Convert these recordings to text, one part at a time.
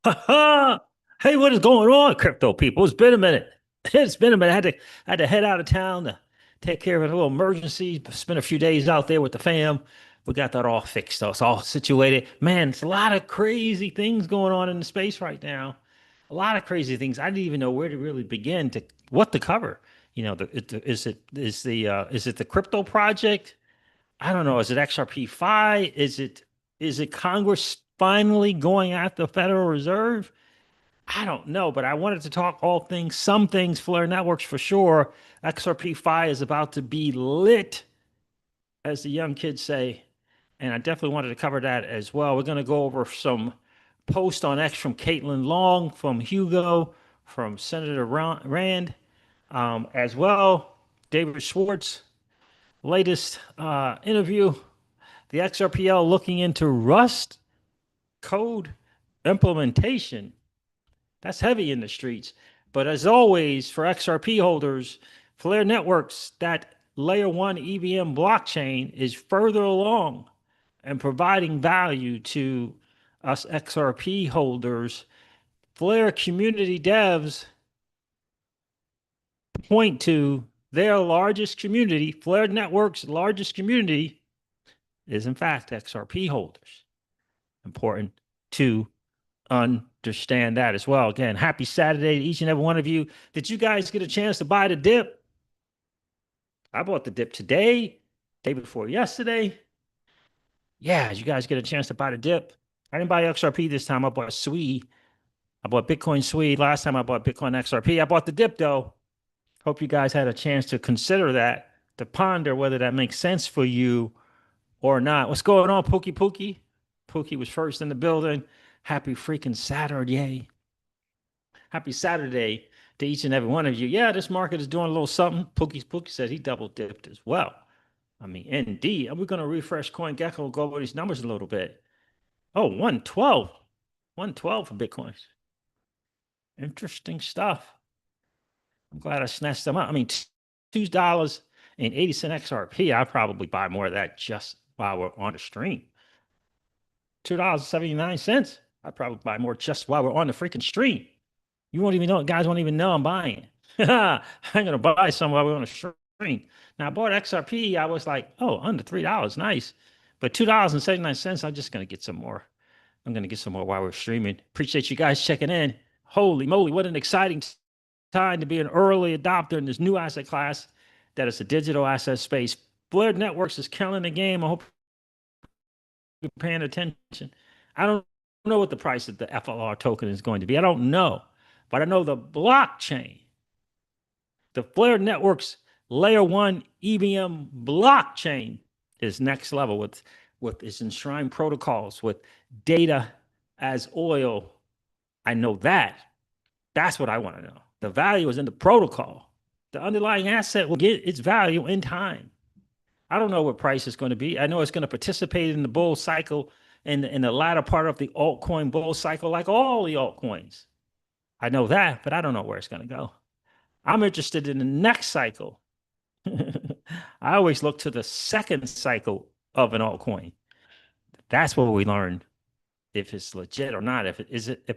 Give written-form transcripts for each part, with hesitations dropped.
Hey, what is going on, crypto people? It's been a minute. It's been a minute. I had to head out of town to take care of a little emergency. Spent a few days out there with the fam. We got that all fixed, though. It's all situated. Man, it's a lot of crazy things going on in the space right now. A lot of crazy things. I didn't even know where to really begin to what to cover. Is it the crypto project? I don't know. Is it XRP Fi? Is it Congress finally going at the Federal Reserve? I don't know, but I wanted to talk all things, some things, Flare Networks for sure. XRP Fi is about to be lit, as the young kids say. And I definitely wanted to cover that as well. We're going to go over some posts on X from Caitlin Long, from Hugo, from Senator Rand, as well. David Schwartz, latest interview. The XRPL looking into Rust code implementation. That's heavy in the streets. But as always, for XRP holders, Flare Networks, that layer one EVM blockchain is further along and providing value to us XRP holders. Flare community devs point to their largest community, Flare Networks' largest community, is in fact XRP holders. Important to understand that as well. Again, happy Saturday to each and every one of you. Did you guys get a chance to buy the dip? I bought the dip today, day before yesterday. Yeah, did you guys get a chance to buy the dip? I didn't buy XRP this time. I bought SWE. I bought Bitcoin SWE. Last time I bought Bitcoin XRP. I bought the dip though. Hope you guys had a chance to consider that, to ponder whether that makes sense for you or not. What's going on, Pookie Pookie? Pookie was first in the building. Happy freaking Saturday. Happy Saturday to each and every one of you. Yeah, this market is doing a little something. Pookie said he double dipped as well. I mean, indeed. We're going to refresh CoinGecko and go over these numbers a little bit. Oh, 112. 112 for Bitcoin. Interesting stuff. I'm glad I snatched them up. I mean, $2.80 XRP. I'll probably buy more of that just while we're on the stream. $2.79. I'd probably buy more just while we're on the freaking stream. You won't even know, guys won't even know I'm buying. I'm gonna buy some while we're on the stream. Now I bought XRP. I was like, oh, under $3, nice. But $2.79, I'm just gonna get some more. I'm gonna get some more while we're streaming. Appreciate you guys checking in. Holy moly, what an exciting time to be an early adopter in this new asset class that is a digital asset space. Blurred Networks is killing the game. I hope you're paying attention. I don't know what the price of the FLR token is going to be. I don't know, but I know the blockchain, the Flare Networks layer one EVM blockchain is next level with its enshrined protocols, with data as oil. I know that. That's what I want to know. The value is in the protocol. The underlying asset will get its value in time. I don't know what price it's going to be. I know it's going to participate in the bull cycle in the latter part of the altcoin bull cycle, like all the altcoins. I know that, but I don't know where it's going to go. I'm interested in the next cycle. I always look to the second cycle of an altcoin. That's where we learn if it's legit or not, if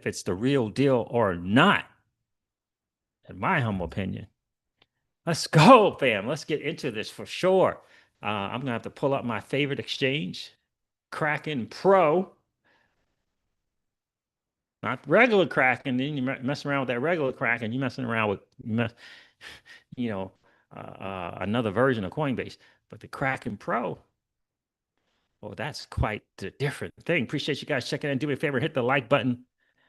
it's the real deal or not, in my humble opinion. Let's go, fam. Let's get into this for sure. I'm gonna have to pull up my favorite exchange, Kraken Pro, not regular Kraken. Then you messing around with that regular Kraken. You messing around with, you know, another version of Coinbase. But the Kraken Pro, well, that's quite a different thing. Appreciate you guys checking in. Do me a favor, hit the like button,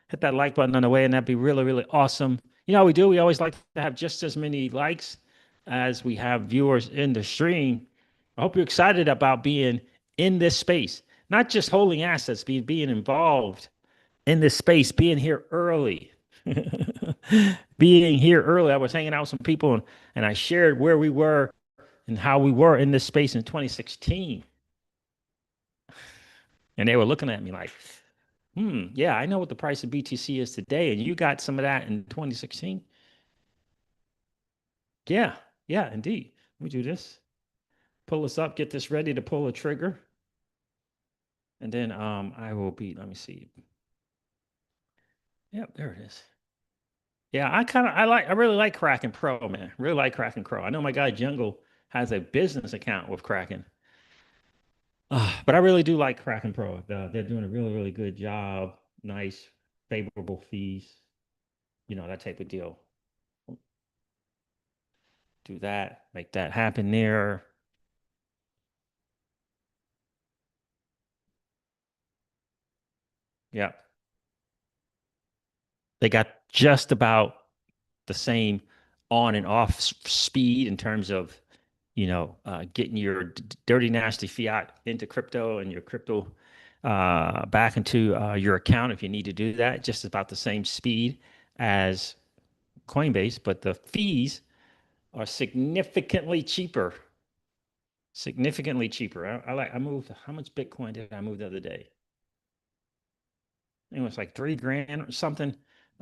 hit that like button on the way, and that'd be really, really awesome. You know how we do? We always like to have just as many likes as we have viewers in the stream. I hope you're excited about being in this space, not just holding assets, being involved in this space, being here early. Being here early. I was hanging out with some people and I shared where we were and how we were in this space in 2016. And they were looking at me like, yeah, I know what the price of BTC is today. And you got some of that in 2016. Yeah, yeah, indeed. Let me do this. Pull this up, get this ready to pull a trigger. And then I will be, let me see. Yep, there it is. Yeah, I really like Kraken Pro, man. Really like Kraken Pro. I know my guy Jungle has a business account with Kraken. But I really do like Kraken Pro. They're doing a really, really good job. Nice, favorable fees, that type of deal. Do that, make that happen there. Yeah. They got just about the same on and off speed in terms of, getting your dirty, nasty fiat into crypto and your crypto back into your account if you need to do that, just about the same speed as Coinbase, but the fees are significantly cheaper. Significantly cheaper. I moved, how much Bitcoin did I move the other day? I think it was like 3 grand or something.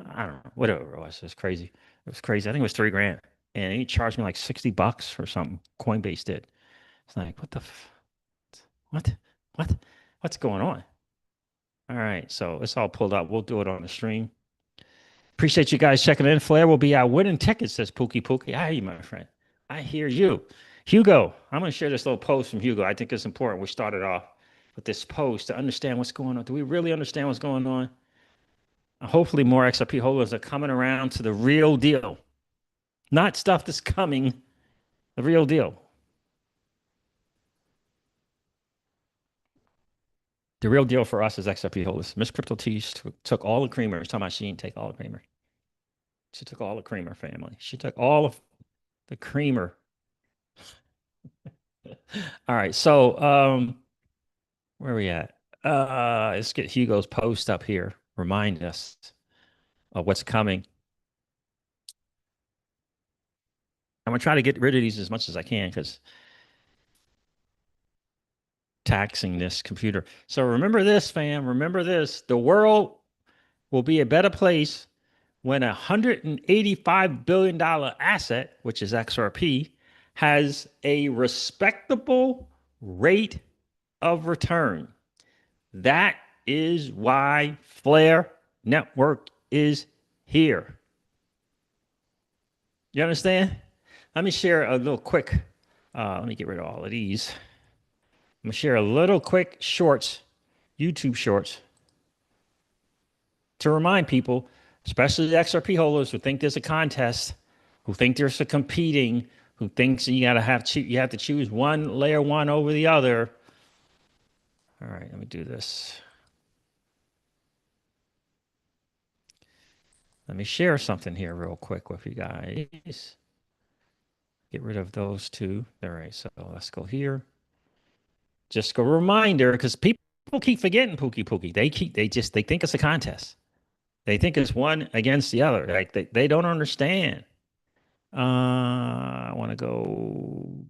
I don't know, whatever it was. It was crazy. It was crazy. I think it was 3 grand. And he charged me like $60 or something. Coinbase did. It's like, what? What? What's going on? All right. So it's all pulled up. We'll do it on the stream. Appreciate you guys checking in. Flair will be out winning tickets, says Pookie Pookie. I hear you, my friend. I hear you. Hugo, I'm going to share this little post from Hugo. I think it's important. We started off with this post to understand what's going on. Do we really understand what's going on? Hopefully, more XRP holders are coming around to the real deal, not stuff that's coming, the real deal. The real deal for us is XRP holders. Miss Crypto T took all the creamer. She's talking about she didn't take all the creamer. She took all the creamer, family. She took all of the creamer. All right. So, where are we at? Let's get Hugo's post up here. Remind us of what's coming. I'm gonna try to get rid of these as much as I can because taxing this computer. So remember this, fam. Remember this. The world will be a better place when $185 billion asset, which is XRP, has a respectable rate of return. That is why Flare Network is here. You understand? Let me share a little quick. Let me get rid of all of these. I'm gonna share a little quick shorts, YouTube shorts, to remind people, especially the XRP holders who think there's a contest, who think there's a competing, who thinks you have to choose one layer one over the other. All right, let me do this. Let me share something here real quick with you guys. Get rid of those two. All right, so let's go here. Just a reminder, because people keep forgetting Pookie Pookie. They think it's a contest. They think it's one against the other. Like they don't understand. I want to go.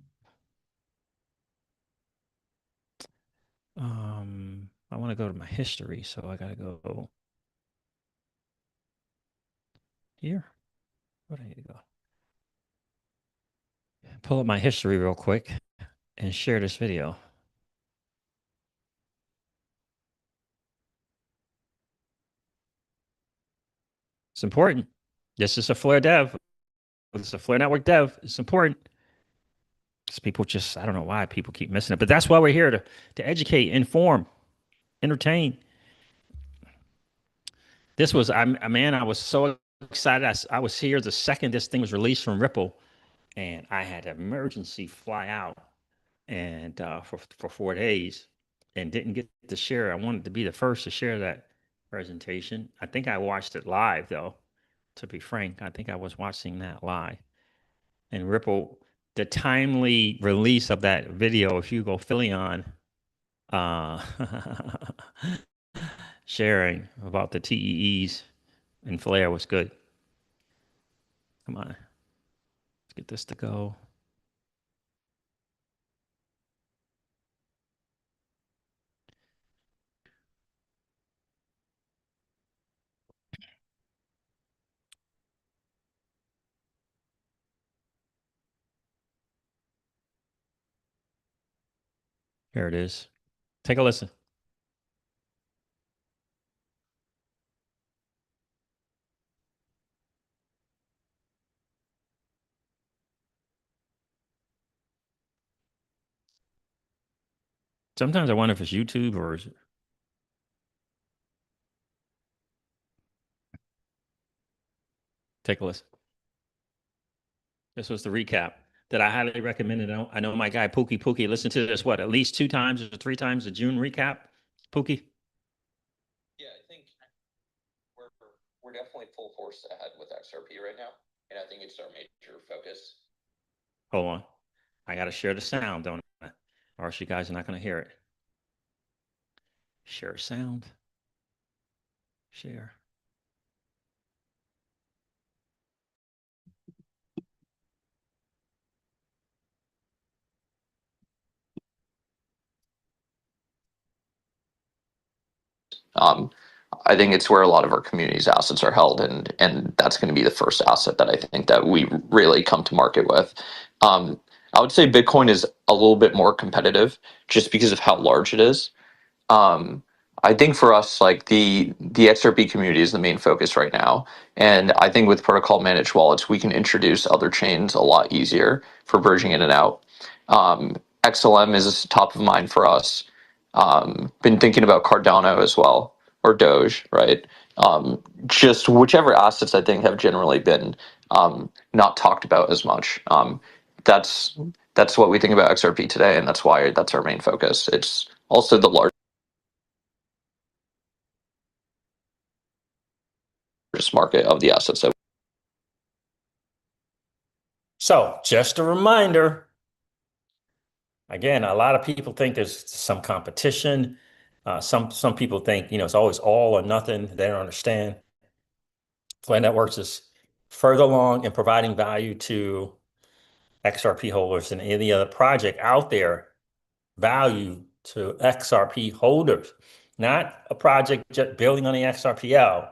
I want to go to my history, so I gotta go here. Where do I need to go? Pull up my history real quick and share this video. It's important. This is a Flare dev. It's a Flare Network dev. It's important. Because people just, I don't know why people keep missing it, but that's why we're here to educate, inform, entertain. This was, man, I was so excited. I was here the second this thing was released from Ripple, and I had an emergency fly out and for 4 days and didn't get to share. I wanted to be the first to share that presentation. I think I watched it live, though. To be frank, I think I was watching that live. And Ripple, the timely release of that video of Hugo Filion uh, sharing about the TEEs and Flare was good. Come on, let's get this to go. Here it is. Take a listen. Sometimes I wonder if it's YouTube or is it... Take a listen. This was the recap that I highly recommended. I know my guy Pookie listened to this, what, at least 2 times or 3 times the June recap? Pookie? Yeah, I think we're definitely full force ahead with XRP right now, and I think it's our major focus. Hold on. I got to share the sound, don't I? Or else you guys are not going to hear it. Share sound. Share. I think it's where a lot of our community's assets are held, and that's going to be the first asset that I think that we really come to market with. I would say Bitcoin is a little bit more competitive just because of how large it is. I think for us, like the XRP community is the main focus right now, and I think with protocol managed wallets, we can introduce other chains a lot easier for bridging in and out. XLM is top of mind for us. Been thinking about Cardano as well, or Doge, right? Just whichever assets I think have generally been not talked about as much. That's what we think about XRP today, and that's why that's our main focus. It's also the largest market of the assets that. So just a reminder, again, a lot of people think there's some competition. Some people think, it's always all or nothing. They don't understand. Flare Networks is further along in providing value to XRP holders than any other project out there. Value to XRP holders, not a project just building on the XRPL.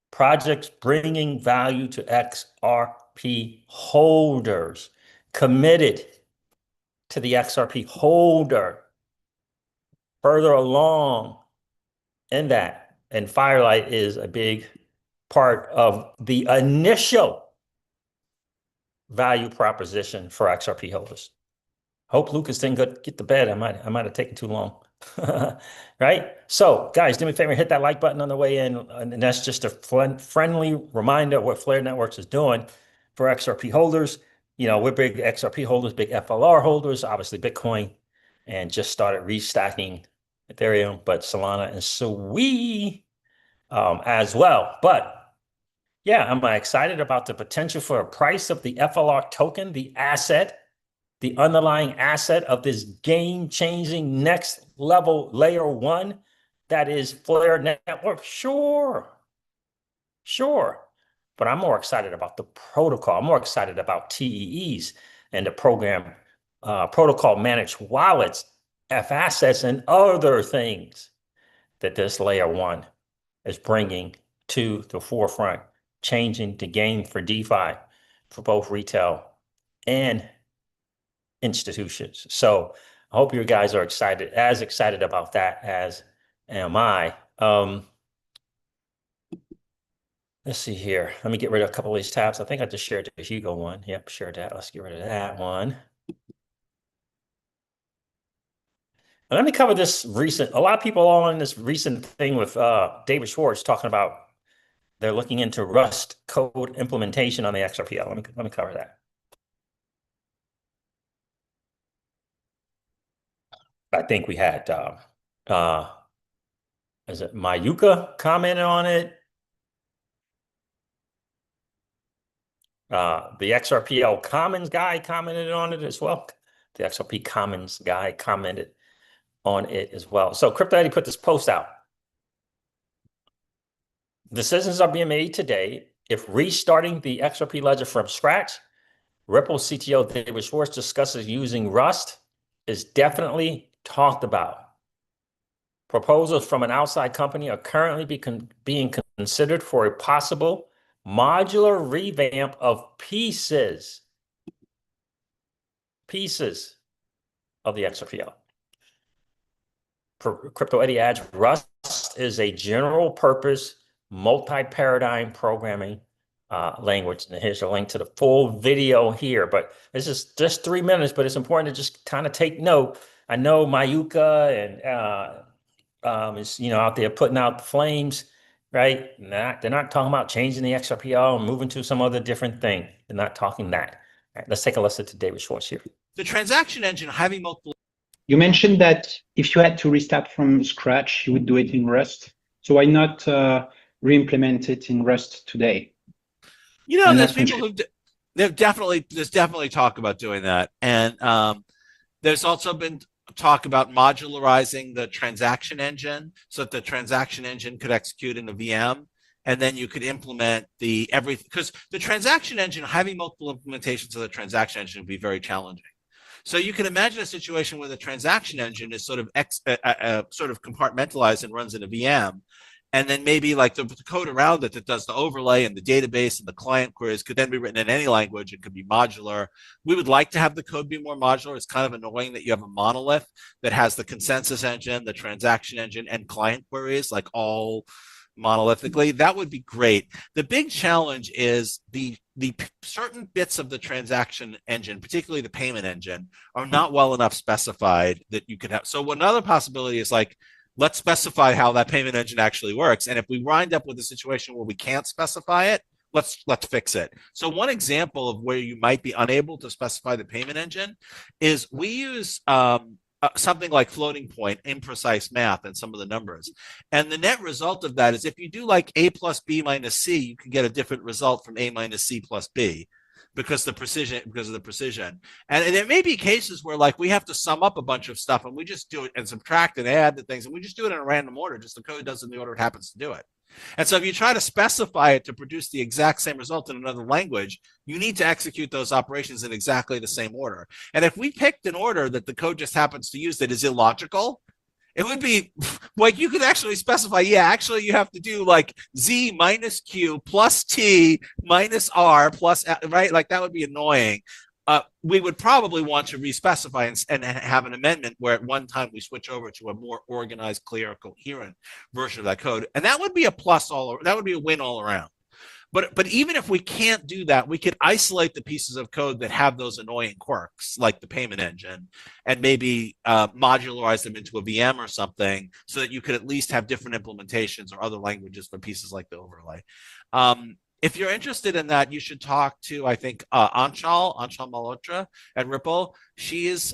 Projects bringing value to XRP holders, committed to the XRP holder, further along in that. And Firelight is a big part of the initial value proposition for XRP holders. Hope Lucas didn't get to bed. I might have taken too long. Right? So guys, do me a favor, hit that like button on the way in. And that's just a friendly reminder of what Flare Networks is doing for XRP holders. We're big XRP holders, big FLR holders, obviously Bitcoin, and just started restacking Ethereum, but Solana and Sui as well. But yeah, I'm excited about the potential for a price of the FLR token, the asset, the underlying asset of this game-changing next level layer 1 that is Flare Network. Sure. But I'm more excited about the protocol. I'm more excited about TEEs and the program, protocol managed wallets, F assets, and other things that this layer 1 is bringing to the forefront, changing the game for DeFi for both retail and institutions. So I hope you guys are as excited about that as am I. Let's see here. Let me get rid of a couple of these tabs. I think I just shared the Hugo one. Yep, shared that. Let's get rid of that one. And let me cover this recent, a lot of people on this recent thing with David Schwarz talking about they're looking into Rust code implementation on the XRPL. Let me cover that. I think we had is it Mayuka commented on it? The XRPL Commons guy commented on it as well. The XRP Commons guy commented on it as well. So Crypto Eddie put this post out. Decisions are being made today if restarting the XRP ledger from scratch. Ripple CTO David Schwarz discusses using Rust is definitely talked about. Proposals from an outside company are currently being considered for a possible modular revamp of pieces of the XRPL. Crypto Eddie adds, Rust is a general purpose multi-paradigm programming language. And here's a link to the full video here, but this is just 3 minutes, but it's important to just kind of take note. I know Mayuka and is out there putting out the flames, right? They're not talking about changing the XRPL and moving to some other different thing. They're not talking that. All right, let's take a listen to David Schwarz here. The transaction engine having multiple. You mentioned that if you had to restart from scratch, you would do it in Rust. So why not re-implement it in Rust today? There's people who there's definitely talk about doing that, and there's also been talk about modularizing the transaction engine so that the transaction engine could execute in a VM, and then you could implement because the transaction engine having multiple implementations of the transaction engine would be very challenging. So you can imagine a situation where the transaction engine is sort of compartmentalized and runs in a VM, and then maybe like the code around it that does the overlay and the database and the client queries could then be written in any language. It could be modular. We would like to have the code be more modular. It's kind of annoying that you have a monolith that has the consensus engine, the transaction engine, and client queries like all monolithically. That would be great. The big challenge is the certain bits of the transaction engine, particularly the payment engine, are not well enough specified that you could have. So another possibility is like, let's specify how that payment engine actually works. And if we wind up with a situation where we can't specify it, let's fix it. So one example of where you might be unable to specify the payment engine is we use something like floating point, imprecise math, and some of the numbers. And the net result of that is if you do like A plus B minus C, you can get a different result from A minus C plus B because of the precision. And there may be cases where like we have to sum up a bunch of stuff and we just do it and subtract and add the things, and we just do it in a random order, just the code does in the order it happens to do it. And so if you try to specify it to produce the exact same result in another language, you need to execute those operations in exactly the same order. And if we picked an order that the code just happens to use that is illogical, it would be like you could actually specify, yeah, actually you have to do like Z minus Q plus T minus R plus, right? Like that would be annoying. We would probably want to respecify and have an amendment where at one time we switch over to a more organized, clear, coherent version of that code. And that would be a plus that would be a win all around. But even if we can't do that, we could isolate the pieces of code that have those annoying quirks, like the payment engine, and maybe modularize them into a VM or something so that you could at least have different implementations or other languages for pieces like the overlay. If you're interested in that, you should talk to, I think, Anshal Malhotra at Ripple. She is,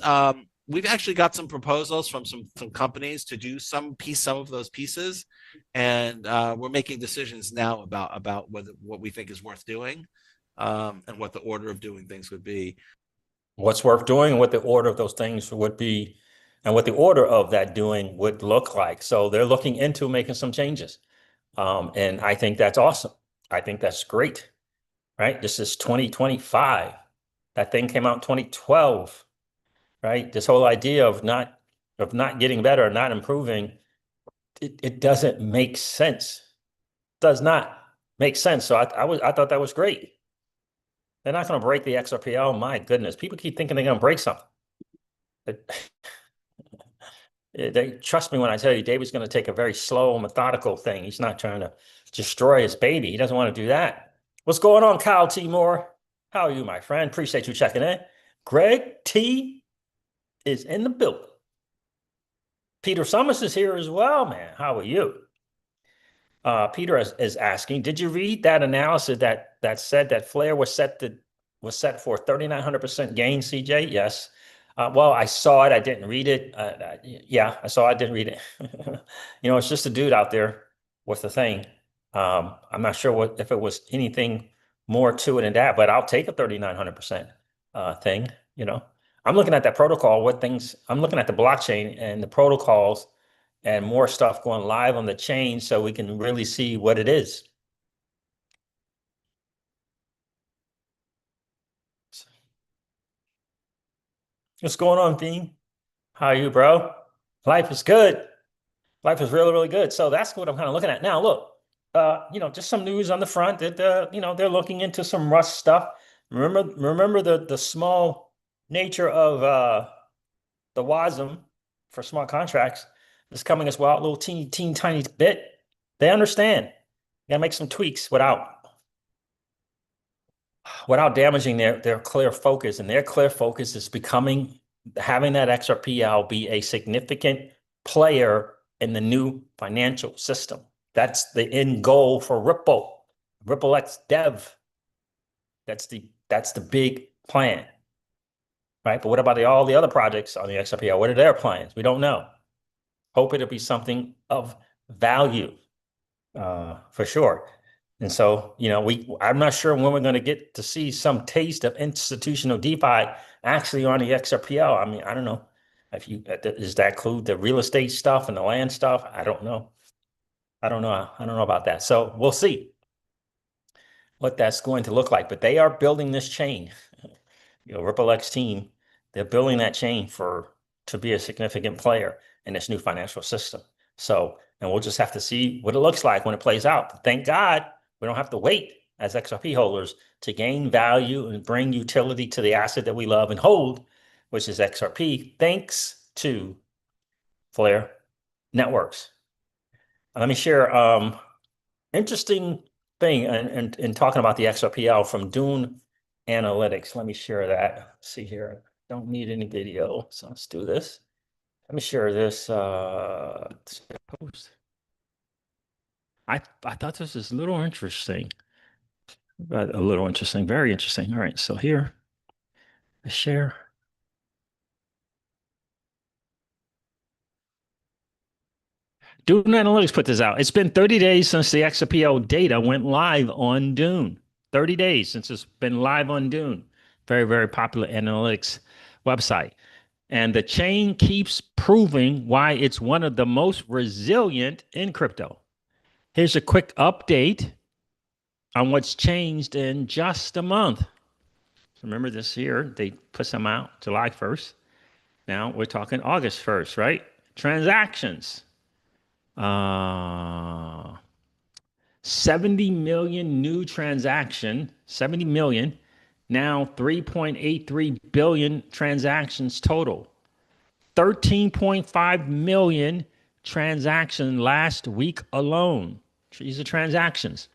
we've actually got some proposals from some companies to do some of those pieces. And we're making decisions now about what we think is worth doing and what the order of doing things would be. What's worth doing and what the order of those things would be and what the order of that doing would look like. So they're looking into making some changes. And I think that's awesome. I think that's great, right? This is 2025. That thing came out in 2012, right? This whole idea of not getting better, not improving, it doesn't make sense. Does not make sense. So I thought that was great. They're not going to break the XRPL. My goodness, people keep thinking they're going to break something. They trust me when I tell you, David's going to take a very slow, methodical thing. He's not trying to destroy his baby. He doesn't want to do that. What's going on, Kyle T. Moore? How are you, my friend? Appreciate you checking in. Greg T. is in the building. Peter Summers is here as well, man. How are you? Peter is asking, did you read that analysis that said that Flare was set for 3,900% gain, CJ? Yes. Well, I saw it. I didn't read it. Yeah, I saw it. I didn't read it. It's just a dude out there with the thing. I'm not sure if it was anything more to it than that, but I'll take a 3,900% thing. I'm looking at that protocol, I'm looking at the blockchain and the protocols and more stuff going live on the chain so we can really see what it is. What's going on, Dean? How are you, bro? Life is good. Life is really, really good. So that's what I'm kind of looking at. Now, look, just some news on the front that, they're looking into some Rust stuff. Remember the small nature of the WASM for smart contracts is coming as well, a little teeny tiny bit. They understand. You gotta make some tweaks without damaging their clear focus, and their clear focus is becoming having that XRPL be a significant player in the new financial system. That's the end goal for Ripple, Ripple X Dev. That's the big plan, right? But what about all the other projects on the XRPL? What are their plans? We don't know. Hope it'll be something of value, for sure. And so, I'm not sure when we're going to get to see some taste of institutional DeFi actually on the XRPL. I mean, I don't know does that include the real estate stuff and the land stuff? I don't know. I don't know about that. So we'll see what that's going to look like. But they are building this chain. Ripple X team, they're building that chain to be a significant player in this new financial system. So, and we'll just have to see what it looks like when it plays out. But thank God we don't have to wait as XRP holders to gain value and bring utility to the asset that we love and hold, which is XRP, thanks to Flare Networks. Let me share interesting thing in talking about the XRPL from Dune Analytics. Let me share that. Let's see here. Don't need any video, so let's do this. Let me share this post. I thought this was a little interesting. Very interesting. All right, so here, I share. Dune Analytics put this out. It's been 30 days since the XRPL data went live on Dune. 30 days since it's been live on Dune. Very, very popular analytics website. And the chain keeps proving why it's one of the most resilient in crypto. Here's a quick update on what's changed in just a month. So remember this year, they put some out July 1st. Now we're talking August 1st, right? Transactions. 70 million new transaction, 70 million, now 3.83 billion transactions total. 13.5 million transactions last week alone. These are transactions.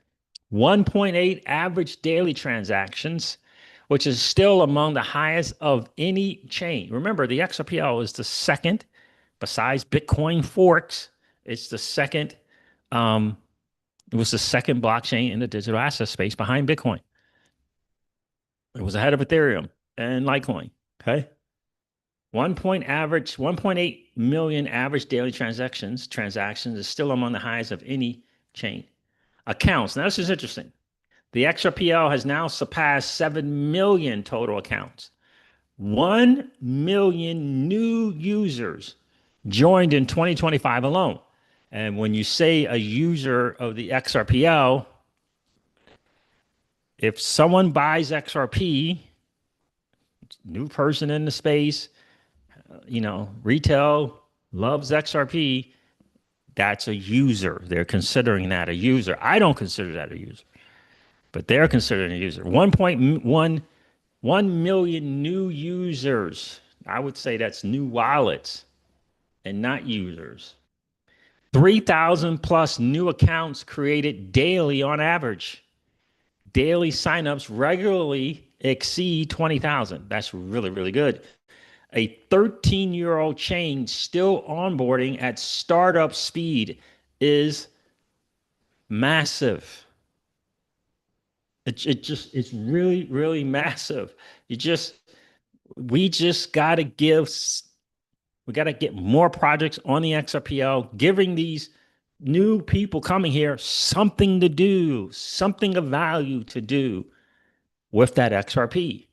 1.8 average daily transactions, which is still among the highest of any chain. Remember, the XRPL is the second, besides Bitcoin forks, it's the second, it was the second blockchain in the digital asset space behind Bitcoin. It was ahead of Ethereum and Litecoin, okay? 1.8 million average daily transactions is still among the highest of any chain. Accounts, now this is interesting. The XRPL has now surpassed 7 million total accounts. 1 million new users joined in 2025 alone. And when you say a user of the XRPL, if someone buys XRP, new person in the space, retail loves XRP, that's a user. They're considering that a user. I don't consider that a user, but they're considering a user. 1.1 million new users. I would say that's new wallets and not users. 3,000 plus new accounts created daily on average. Daily signups regularly exceed 20,000. That's really, really good. A 13-year-old chain still onboarding at startup speed is massive. It's really, really massive. We got to get more projects on the XRPL, giving these new people coming here something to do, something of value to do with that XRP,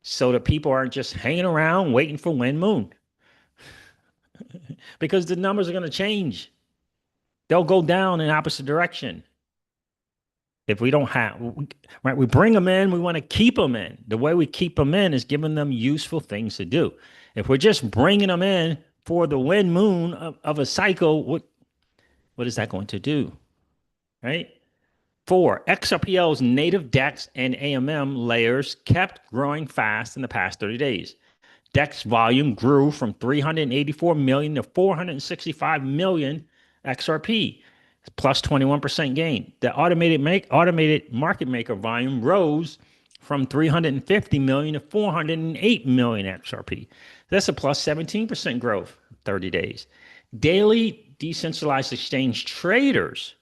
so that people aren't just hanging around waiting for Wind Moon. Because the numbers are going to change. They'll go down in opposite direction. If we don't have, right, we bring them in, we want to keep them in. The way we keep them in is giving them useful things to do. If we're just bringing them in for the Wind Moon of a cycle, what is that going to do, right? 4, XRPL's native DEX and AMM layers kept growing fast in the past 30 days. DEX volume grew from 384 million to 465 million XRP, plus 21% gain. The automated market maker volume rose from 350 million to 408 million XRP. That's a plus 17% growth in 30 days. Daily decentralized exchange traders,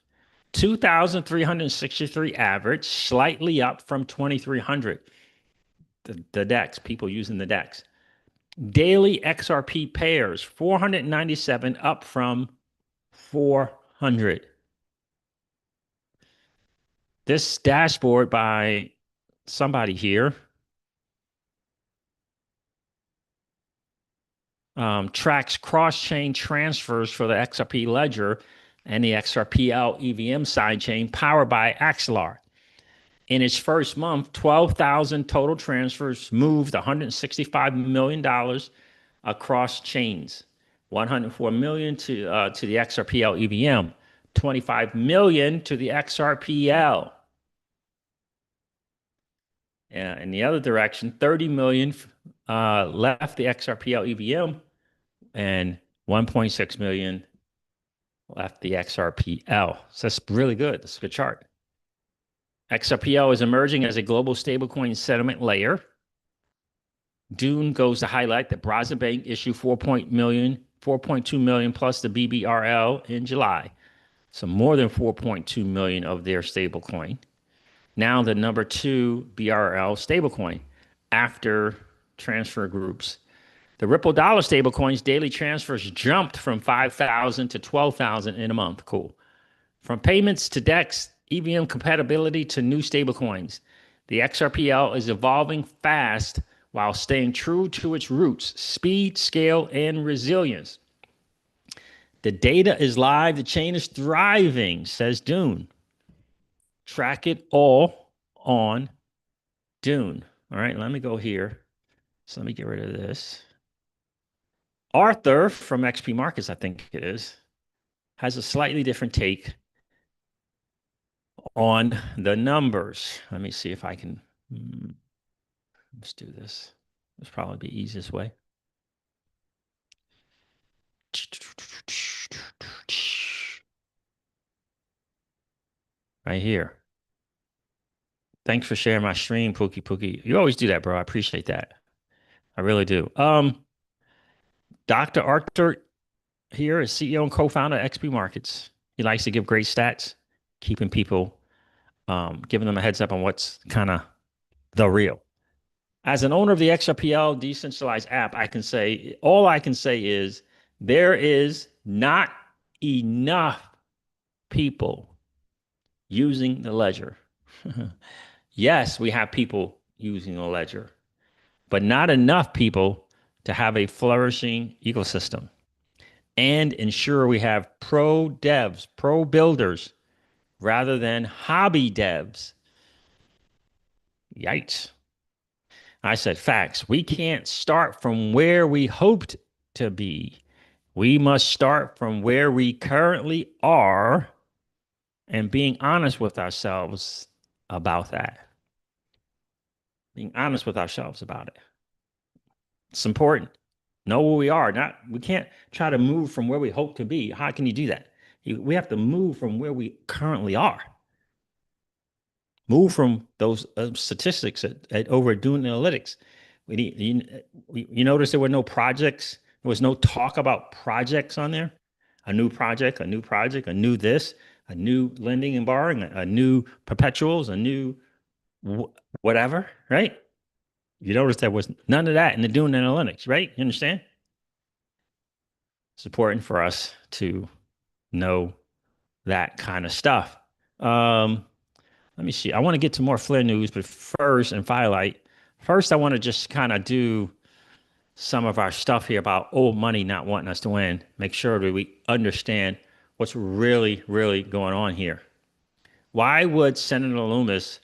2,363 average, slightly up from 2,300. The DEX, people using the DEX. Daily XRP pairs, 497, up from 400. This dashboard by somebody here tracks cross-chain transfers for the XRP ledger and the XRPL EVM sidechain powered by Axelar. In its first month, 12,000 total transfers moved $165 million across chains. 104 million to the XRPL EVM, 25 million to the XRPL. In the other direction, 30 million left the XRPL EVM, and 1.6 million left the XRPL. So that's really good. That's a good chart. XRPL is emerging as a global stablecoin settlement layer. Dune goes to highlight that Brazil Bank issued 4.2 million plus the BBRL in July. So more than 4.2 million of their stablecoin. Now the number 2 BRL stablecoin after transfer groups. The Ripple dollar stablecoins daily transfers jumped from 5,000 to 12,000 in a month. Cool. From payments to DEX, EVM compatibility to new stablecoins. The XRPL is evolving fast while staying true to its roots, speed, scale, and resilience. The data is live. The chain is thriving, says Dune. Track it all on Dune. All right, let me go here. So let me get rid of this. Arthur from XP Markets, I think it is, has a slightly different take on the numbers. Let me see if I can. Let's do this. This probably be the easiest way. Right here. Thanks for sharing my stream, Pookie. You always do that, bro. I appreciate that. I really do. Dr. Arthur here is CEO and co-founder of XP Markets. He likes to give great stats, keeping people, giving them a heads up on what's kind of the real. As an owner of the XRPL decentralized app, all I can say is there is not enough people using the ledger. Yes, we have people using the ledger, but not enough people to have a flourishing ecosystem and ensure we have pro devs, pro builders, rather than hobby devs. Yikes. I said facts. We can't start from where we hoped to be. We must start from where we currently are and being honest with ourselves about that. Being honest with ourselves about it. It's important. Know where we are. We can't try to move from where we hope to be. How can you do that? We have to move from where we currently are. Move from those statistics over Dune Analytics. You notice there were no projects. There was no talk about projects on there. A new project, a new this, a new lending and borrowing, a new perpetuals, a new whatever, right? You notice there was none of that in the Dune Analytics, right? You understand? It's important for us to know that kind of stuff. Let me see. I want to get to more Flare news, but first, and Firelight. First, I want to just kind of do some of our stuff here about old money not wanting us to win. Make sure that we understand what's really, really going on here. Why would Senator Loomis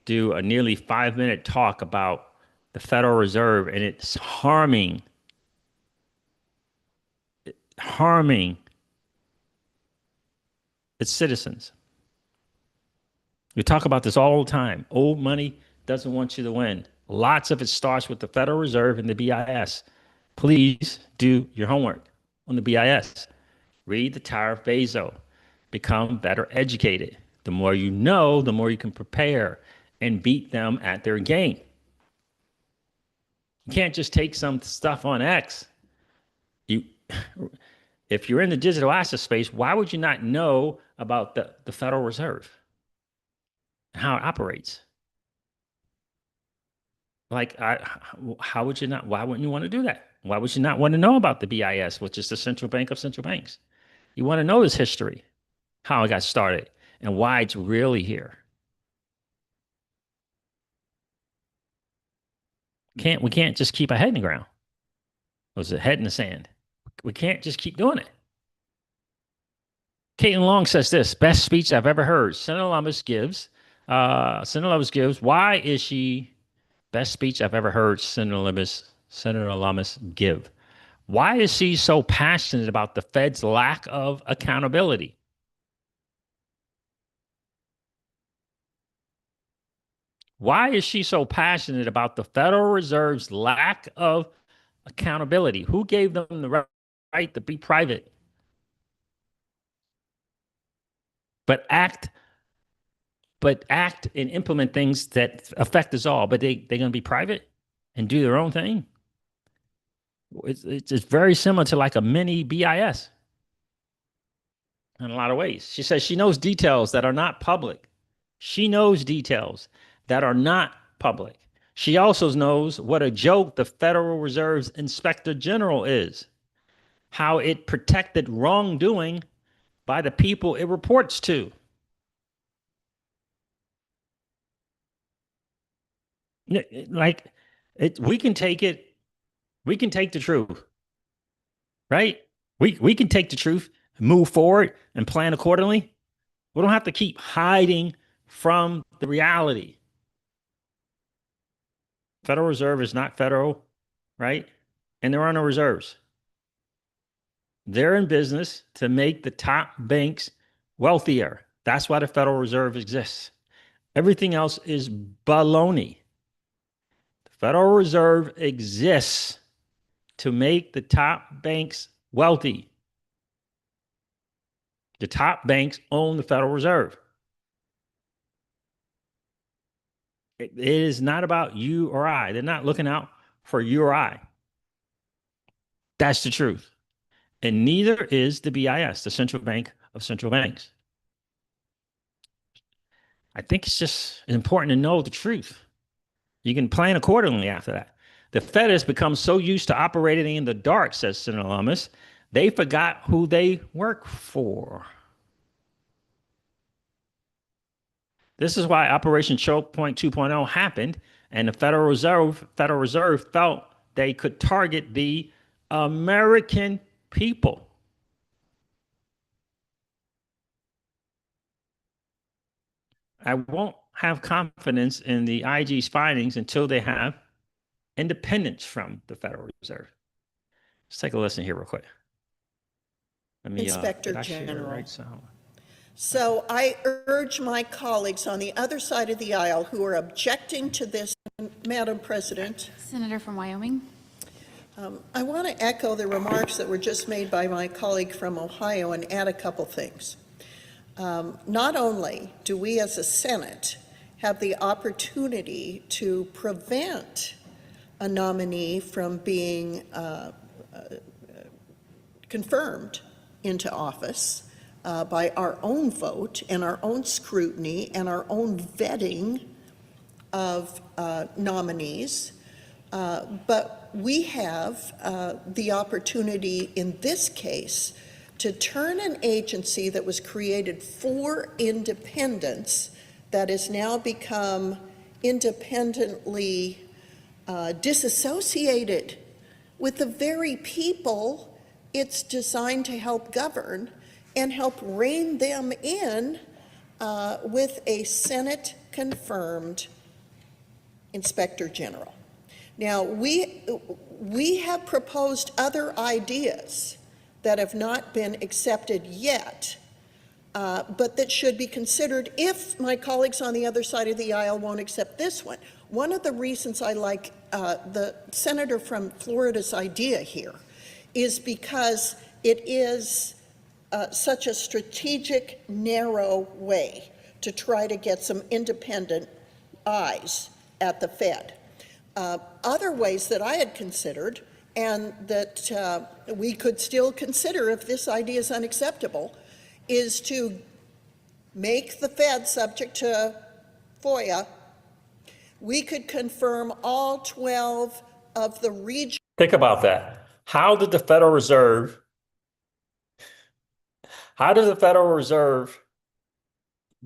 do a nearly 5-minute talk about the Federal Reserve and it's harming its citizens? We talk about this all the time. Old money doesn't want you to win. Lots of it starts with the Federal Reserve and the BIS. Please do your homework on the BIS. Read the Tower of Bezo. Become better educated. The more you know, the more you can prepare and beat them at their game. You can't just take some stuff on X. If you're in the digital asset space, why would you not know about the Federal Reserve and how it operates? Like, how would you not? Why wouldn't you want to do that? Why would you not want to know about the BIS, which is the central bank of central banks? You want to know its history, how it got started, and why it's really here. We can't just keep our head in the ground. Or is it head in the sand? We can't just keep doing it. Caitlin Long says this: best speech I've ever heard. Senator Lummis gives. Why is she best speech I've ever heard? Senator Lummis give. Why is she so passionate about the Fed's lack of accountability? Why is she so passionate about the Federal Reserve's lack of accountability? Who gave them the right to be private, but act and implement things that affect us all? But they're going to be private and do their own thing. It's very similar to like a mini BIS in a lot of ways. She says she knows details that are not public. She knows details that are not public. She also knows what a joke the Federal Reserve's Inspector General is, how it protected wrongdoing by the people it reports to. Like, we can take the truth, right? We can take the truth, move forward, and plan accordingly. We don't have to keep hiding from the reality. Federal Reserve is not federal, right? And there are no reserves. They're in business to make the top banks wealthier. That's why the Federal Reserve exists. Everything else is baloney. The Federal Reserve exists to make the top banks wealthy. The top banks own the Federal Reserve. It is not about you or I. They're not looking out for you or I. That's the truth. And neither is the BIS, the central bank of central banks. I think it's just important to know the truth. You can plan accordingly after that. The Fed has become so used to operating in the dark, says Senator Lummis, they forgot who they work for. This is why Operation Chokepoint 2.0 happened, and the Federal Reserve felt they could target the American people. I won't have confidence in the IG's findings until they have independence from the Federal Reserve. Let's take a listen here real quick. Let me, Inspector General. Right sound. So I urge my colleagues on the other side of the aisle who are objecting to this, Madam President. Senator from Wyoming. I want to echo the remarks that were just made by my colleague from Ohio and add a couple things. Not only do we as a Senate have the opportunity to prevent a nominee from being confirmed into office by our own vote and our own scrutiny and our own vetting of nominees, but we have the opportunity in this case to turn an agency that was created for independence, that has now become independently disassociated with the very people it's designed to help govern, and help rein them in with a Senate-confirmed Inspector General. Now, we have proposed other ideas that have not been accepted yet, but that should be considered if my colleagues on the other side of the aisle won't accept this one. One of the reasons I like the senator from Florida's idea here is because it is such a strategic, narrow way to try to get some independent eyes at the Fed. Other ways that I had considered, and that we could still consider if this idea is unacceptable, is to make the Fed subject to FOIA. We could confirm all 12 of the region. Think about that. How does the Federal Reserve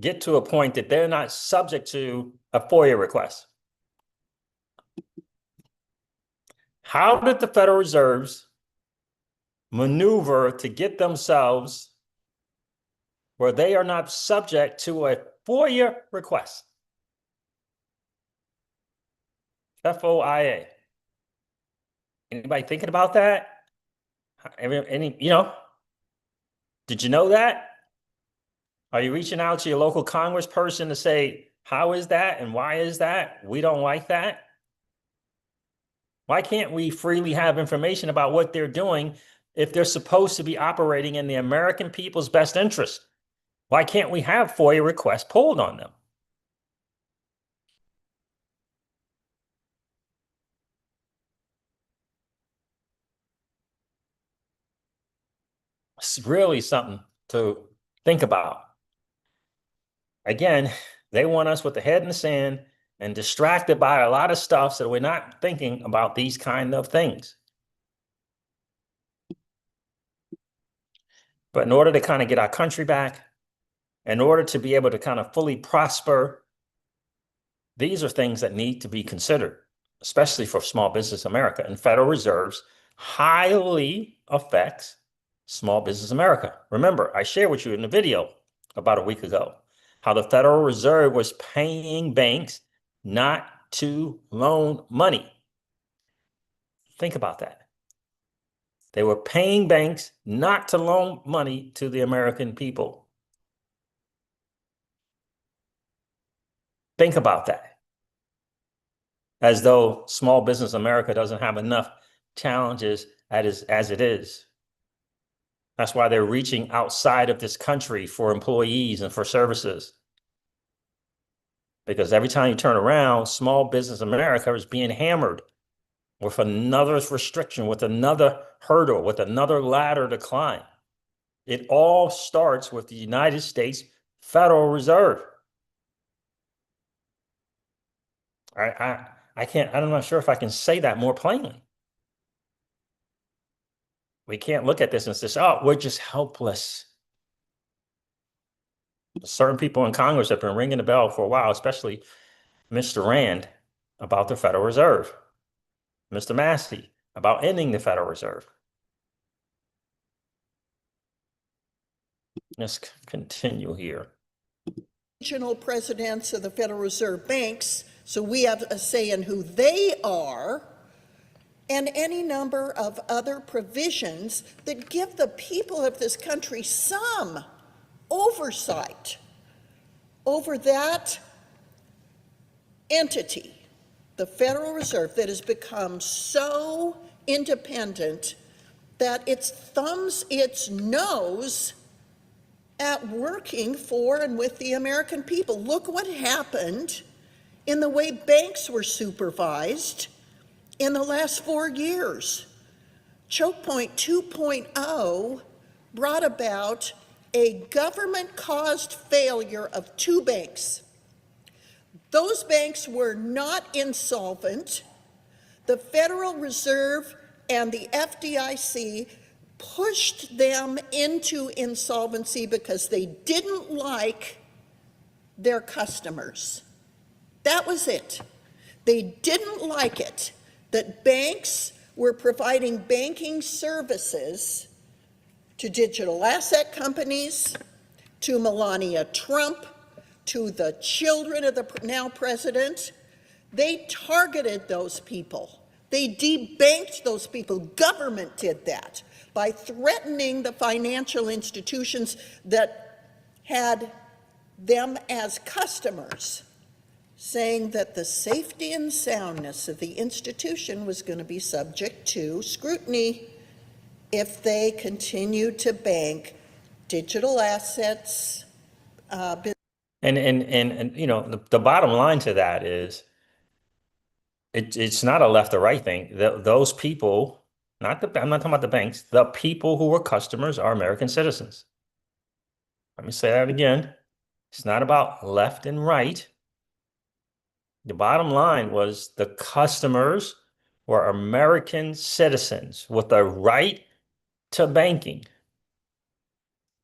get to a point that they're not subject to a FOIA request? How did the Federal Reserves maneuver to get themselves where they are not subject to a FOIA request? FOIA. Anybody thinking about that? Did you know that? Are you reaching out to your local congressperson to say, how is that and why is that? We don't like that. Why can't we freely have information about what they're doing if they're supposed to be operating in the American people's best interest? Why can't we have FOIA requests pulled on them? It's really something to think about. Again, they want us with the head in the sand and distracted by a lot of stuff, so we're not thinking about these kind of things. But in order to kind of get our country back, in order to be able to kind of fully prosper, these are things that need to be considered, especially for small business America. And Federal Reserves highly affects small business America. Remember, I shared with you in the video about a week ago how the Federal Reserve was paying banks not to loan money. Think about that. They were paying banks not to loan money to the American people. Think about that. As though small business America doesn't have enough challenges as it is. That's why they're reaching outside of this country for employees and for services. Because every time you turn around, small business America is being hammered with another restriction, with another hurdle, with another ladder to climb. It all starts with the United States Federal Reserve. I'm not sure if I can say that more plainly. We can't look at this and say, oh, we're just helpless. Certain people in Congress have been ringing the bell for a while, especially Mr. Rand, about the Federal Reserve. Mr. Massey, about ending the Federal Reserve. Let's continue here. Regional presidents of the Federal Reserve banks, so we have a say in who they are, and any number of other provisions that give the people of this country some oversight over that entity, the Federal Reserve, that has become so independent that it thumbs its nose at working for and with the American people. Look what happened in the way banks were supervised in the last 4 years. Chokepoint 2.0 brought about a government-caused failure of 2 banks. Those banks were not insolvent. The Federal Reserve and the FDIC pushed them into insolvency because they didn't like their customers. That was it. They didn't like it that banks were providing banking services to digital asset companies, to Melania Trump, to the children of the now president. They targeted those people. They debanked those people. Government did that by threatening the financial institutions that had them as customers, saying that the safety and soundness of the institution was going to be subject to scrutiny if they continued to bank digital assets. And you know, the bottom line to that is it's not a left or right thing. Those people, I'm not talking about the banks, the people who were customers are American citizens. Let me say that again. It's not about left and right. The bottom line was the customers were American citizens with a right to banking.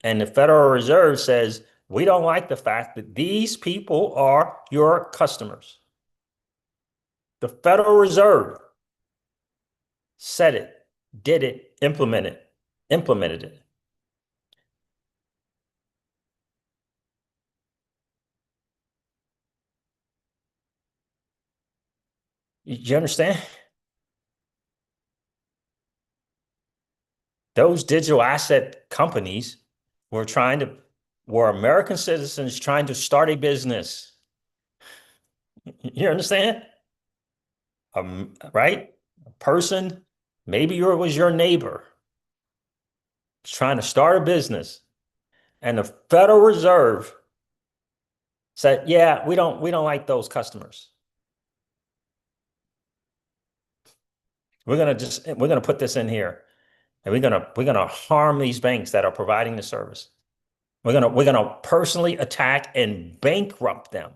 And the Federal Reserve says, we don't like the fact that these people are your customers. The Federal Reserve said it, did it, implemented it. You understand? Those digital asset companies were American citizens trying to start a business. You understand? Right? A person, maybe it was your neighbor, trying to start a business, and the Federal Reserve said, "Yeah, we don't like those customers. We're gonna put this in here, and we're gonna harm these banks that are providing the service. We're gonna personally attack and bankrupt them."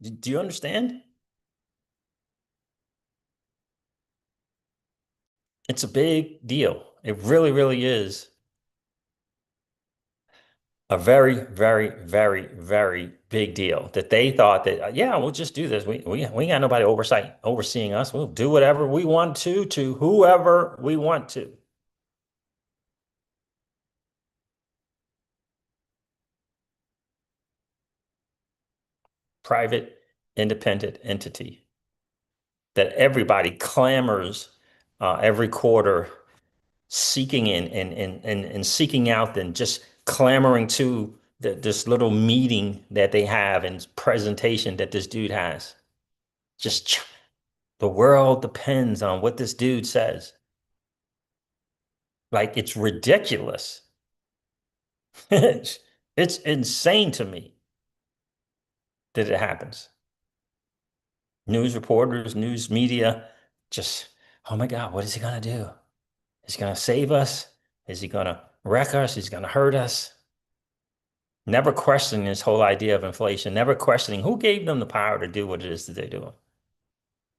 Do you understand? It's a big deal. It really, really is a very, very, very, very big deal that they thought that, yeah, we'll just do this. We ain't got nobody overseeing us. We'll do whatever we want to whoever we want to. Private, independent entity that everybody clamors every quarter, seeking and seeking out and just clamoring to this little meeting that they have and presentation that this dude has. Just the world depends on what this dude says. Like, it's ridiculous. It's insane to me that it happens. News reporters, news media, just, oh my God, what is he gonna do? Is he gonna save us? Is he gonna wreck us? Is he gonna hurt us? Never questioning this whole idea of inflation, never questioning who gave them the power to do what it is that they're doing.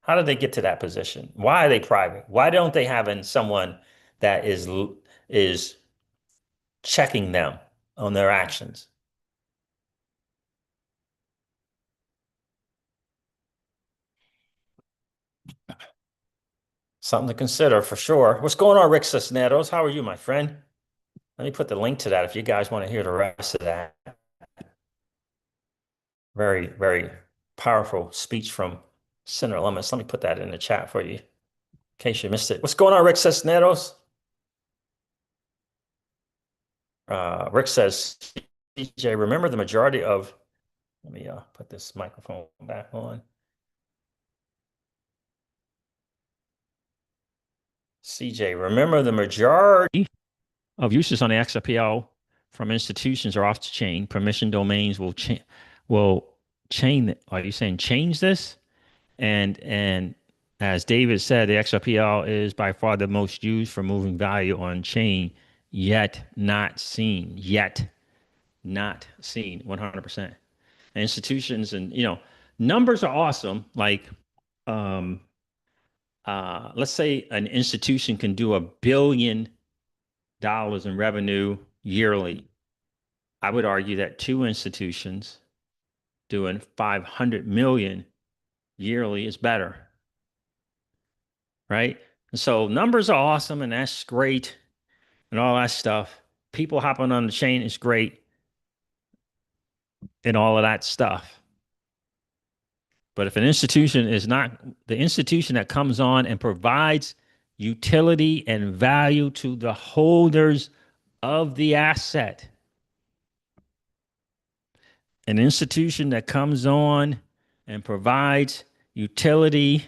How did they get to that position? Why are they private? Why don't they have someone that is checking them on their actions? Something to consider for sure. What's going on, Rick Cisneros? How are you, my friend? Let me put the link to that if you guys want to hear the rest of that. Very, very powerful speech from Senator Lummis. Let me put that in the chat for you in case you missed it. What's going on, Rick Cisneros? Rick says, CJ, remember the majority of, let me put this microphone back on. CJ, remember the majority of uses on the XRPL from institutions are off the chain. Permission domains will chain. Are you saying change this? And as David said, the XRPL is by far the most used for moving value on chain, yet not seen. 100%. Institutions and numbers are awesome. Like let's say an institution can do $1 billion in revenue yearly. I would argue that 2 institutions doing 500 million yearly is better, right? And so numbers are awesome and that's great and all that stuff. People hopping on the chain is great and all of that stuff. But if an institution is not the institution that comes on and provides utility and value to the holders of the asset, an institution that comes on and provides utility,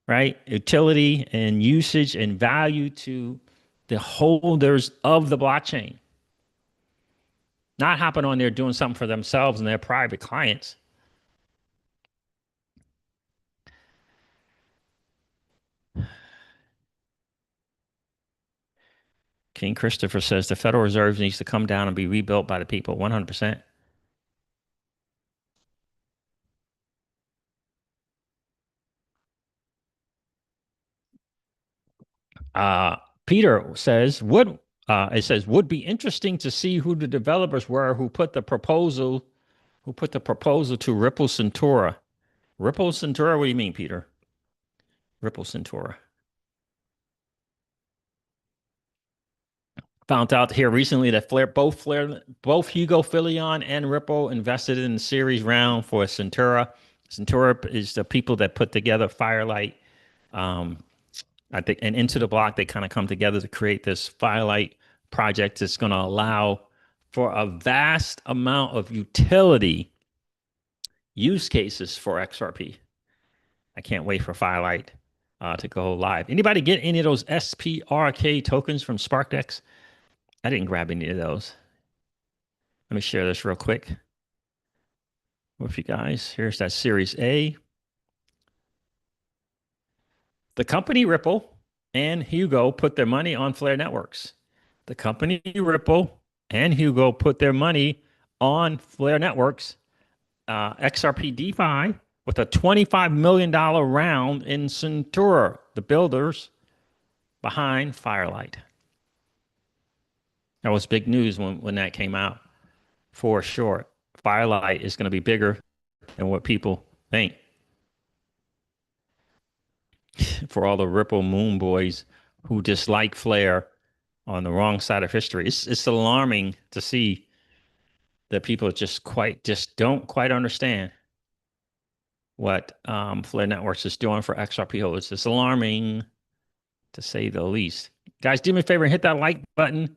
right? Utility and usage and value to the holders of the blockchain, not hopping on there doing something for themselves and their private clients. King Christopher says the Federal Reserve needs to come down and be rebuilt by the people. 100%. Peter says would be interesting to see who the developers were who put the proposal to Ripple Centaura. Ripple Centaura, what do you mean, Peter? Ripple Centaura. Found out here recently that both Hugo Filion and Ripple invested in the series round for Centaura. Centaura is the people that put together Firelight. I think, and Into the Block, they kind of come together to create this Firelight project that's going to allow for a vast amount of utility use cases for XRP. I can't wait for Firelight to go live. Anybody get any of those SPRK tokens from SparkDex? I didn't grab any of those. Let me share this real quick with you guys. Here's that Series A. The company Ripple and Hugo put their money on Flare Networks. The company Ripple and Hugo put their money on Flare Networks, XRP DeFi, with a $25 million round in Centaura, the builders behind Firelight. That was big news when that came out, for sure. Firelight is going to be bigger than what people think. For all the Ripple Moon boys who dislike Flare on the wrong side of history, it's alarming to see that people just don't quite understand what Flare Networks is doing for XRP holders. It's alarming, to say the least. Guys, do me a favor and hit that like button.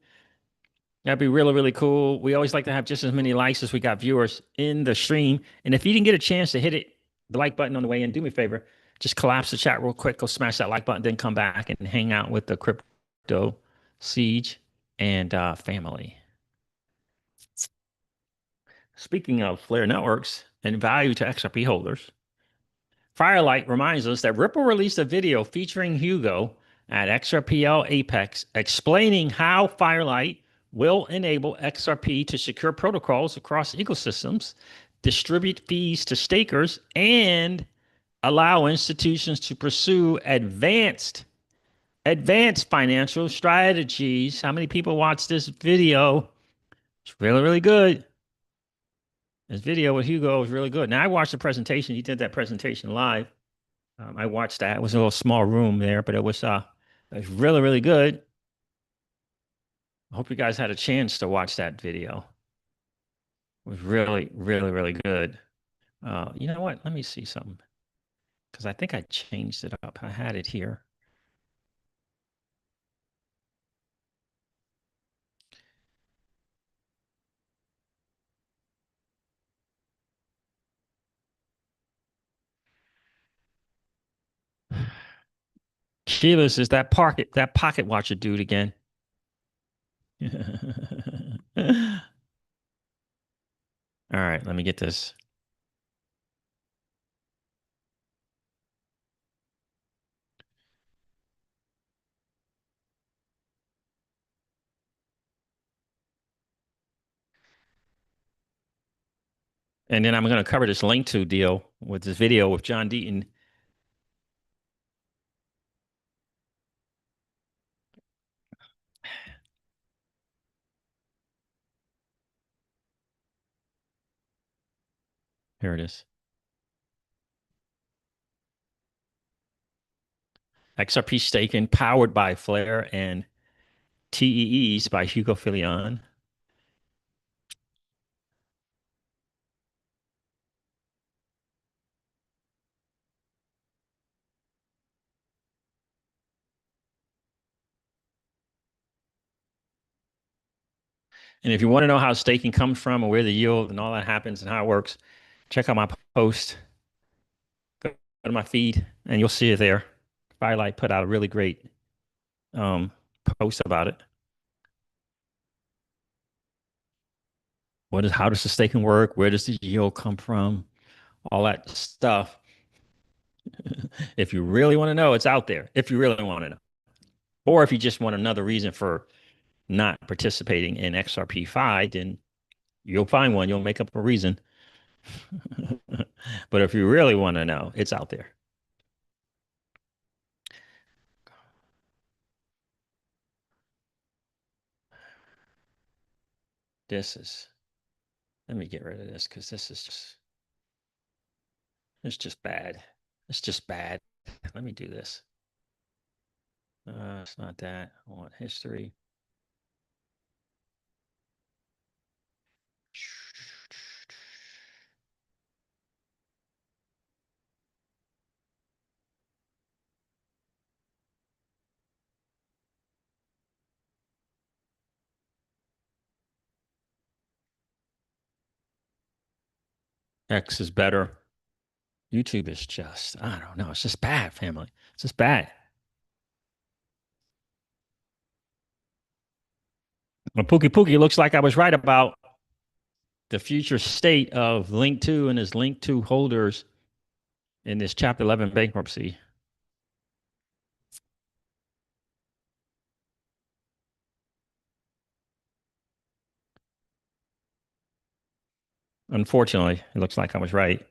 That'd be really, really cool. We always like to have just as many likes as we got viewers in the stream. And if you didn't get a chance to hit the like button on the way in, do me a favor. Just collapse the chat real quick. Go smash that like button, then come back and hang out with the Crypto Siege and family. Speaking of Flare Networks and value to XRP holders, Firelight reminds us that Ripple released a video featuring Hugo at XRPL Apex explaining how Firelight will enable XRP to secure protocols across ecosystems, distribute fees to stakers, and allow institutions to pursue advanced financial strategies. How many people watched this video? It's really, really good. This video with Hugo was really good. Now, I watched the presentation. He did that presentation live. I watched that. It was a little small room there, but it was really, really good. I hope you guys had a chance to watch that video. It was really, really, really good. You know what? Let me see something, because I think I changed it up. I had it here. Sheila's is that pocket watcher dude again. All right, let me get this. And then I'm going to cover this link to deal with this video with John Deaton. Here it is. XRP Staking, powered by Flare and TEEs by Hugo Filion. And if you want to know how staking comes from and where the yield and all that happens and how it works, check out my post. Go to my feed and you'll see it there. Firelight put out a really great post about it. How does the staking work? Where does the yield come from? All that stuff. If you really want to know, it's out there. If you really want to know. Or if you just want another reason for not participating in XRP Fi, then you'll find one. You'll make up a reason. But if you really want to know, it's out there. Let me get rid of this because it's just bad. It's just bad. Let me do this. It's not that. I want history. X is better. YouTube is just, I don't know. It's just bad, family. It's just bad. Well, Pookie looks like I was right about the future state of Link 2 and his Link 2 holders in this Chapter 11 bankruptcy. Unfortunately, it looks like I was right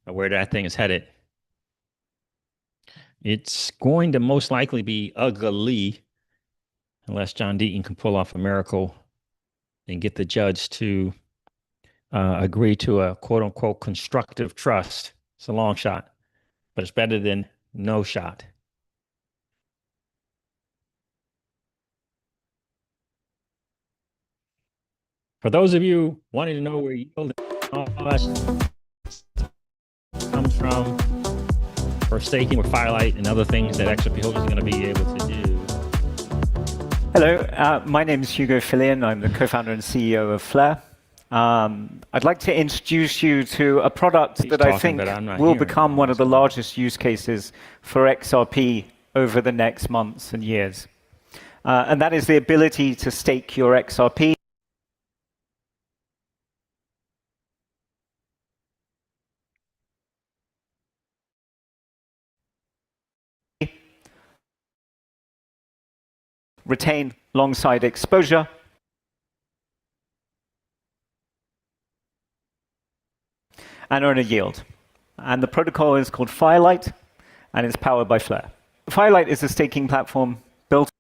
where that thing is headed. It's going to most likely be ugly unless John Deaton can pull off a miracle and get the judge to agree to a quote unquote constructive trust. It's a long shot, but it's better than no shot. For those of you wanting to know where yield comes from for staking with Firelight and other things that XRP holders are going to be able to do. Hello, my name is Hugo. I'm the co-founder and CEO of Flare. I'd like to introduce you to a product that I think will become one of the largest use cases for XRP over the next months and years. And that is the ability to stake your XRP retain long side exposure, and earn a yield. And the protocol is called Firelight, and it's powered by Flare. Firelight is a staking platform built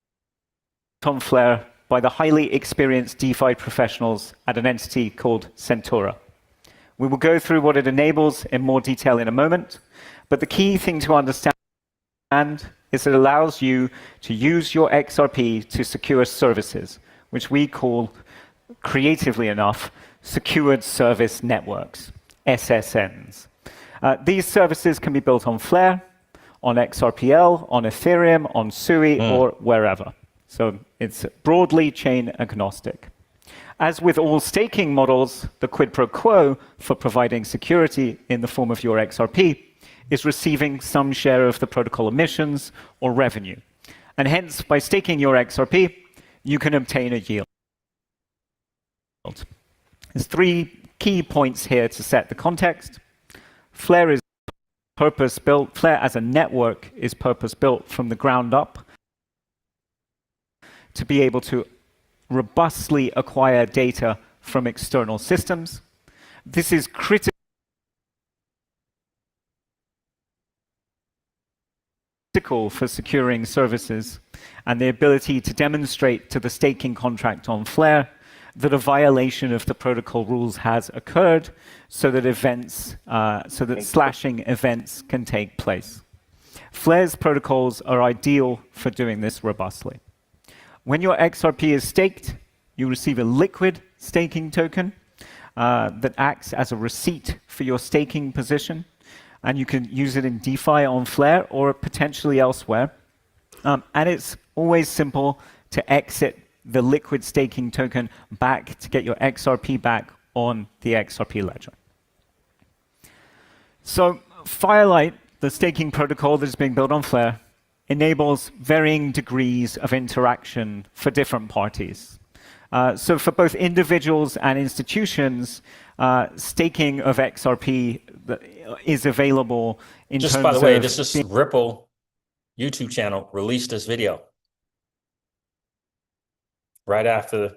on Flare by the highly experienced DeFi professionals at an entity called Centaura. We will go through what it enables in more detail in a moment, but the key thing to understand is it allows you to use your XRP to secure services, which we call, creatively enough, Secured Service Networks, SSNs. These services can be built on Flare, on XRPL, on Ethereum, on Sui, or wherever. So it's broadly chain agnostic. As with all staking models, the quid pro quo for providing security in the form of your XRP is receiving some share of the protocol emissions or revenue. And hence, by staking your XRP, you can obtain a yield. There's three key points here to set the context. Flare is purpose-built. Flare as a network is purpose-built from the ground up to be able to robustly acquire data from external systems. This is critical for securing services and the ability to demonstrate to the staking contract on Flare that a violation of the protocol rules has occurred so that slashing events can take place. Flare's protocols are ideal for doing this robustly. When your XRP is staked, you receive a liquid staking token that acts as a receipt for your staking position, and you can use it in DeFi on Flare or potentially elsewhere. And it's always simple to exit the liquid staking token back to get your XRP back on the XRP ledger. So Firelight, the staking protocol that is being built on Flare, enables varying degrees of interaction for different parties. So for both individuals and institutions, staking of XRP is available in Just terms by the way, of this is Ripple YouTube channel released this video right after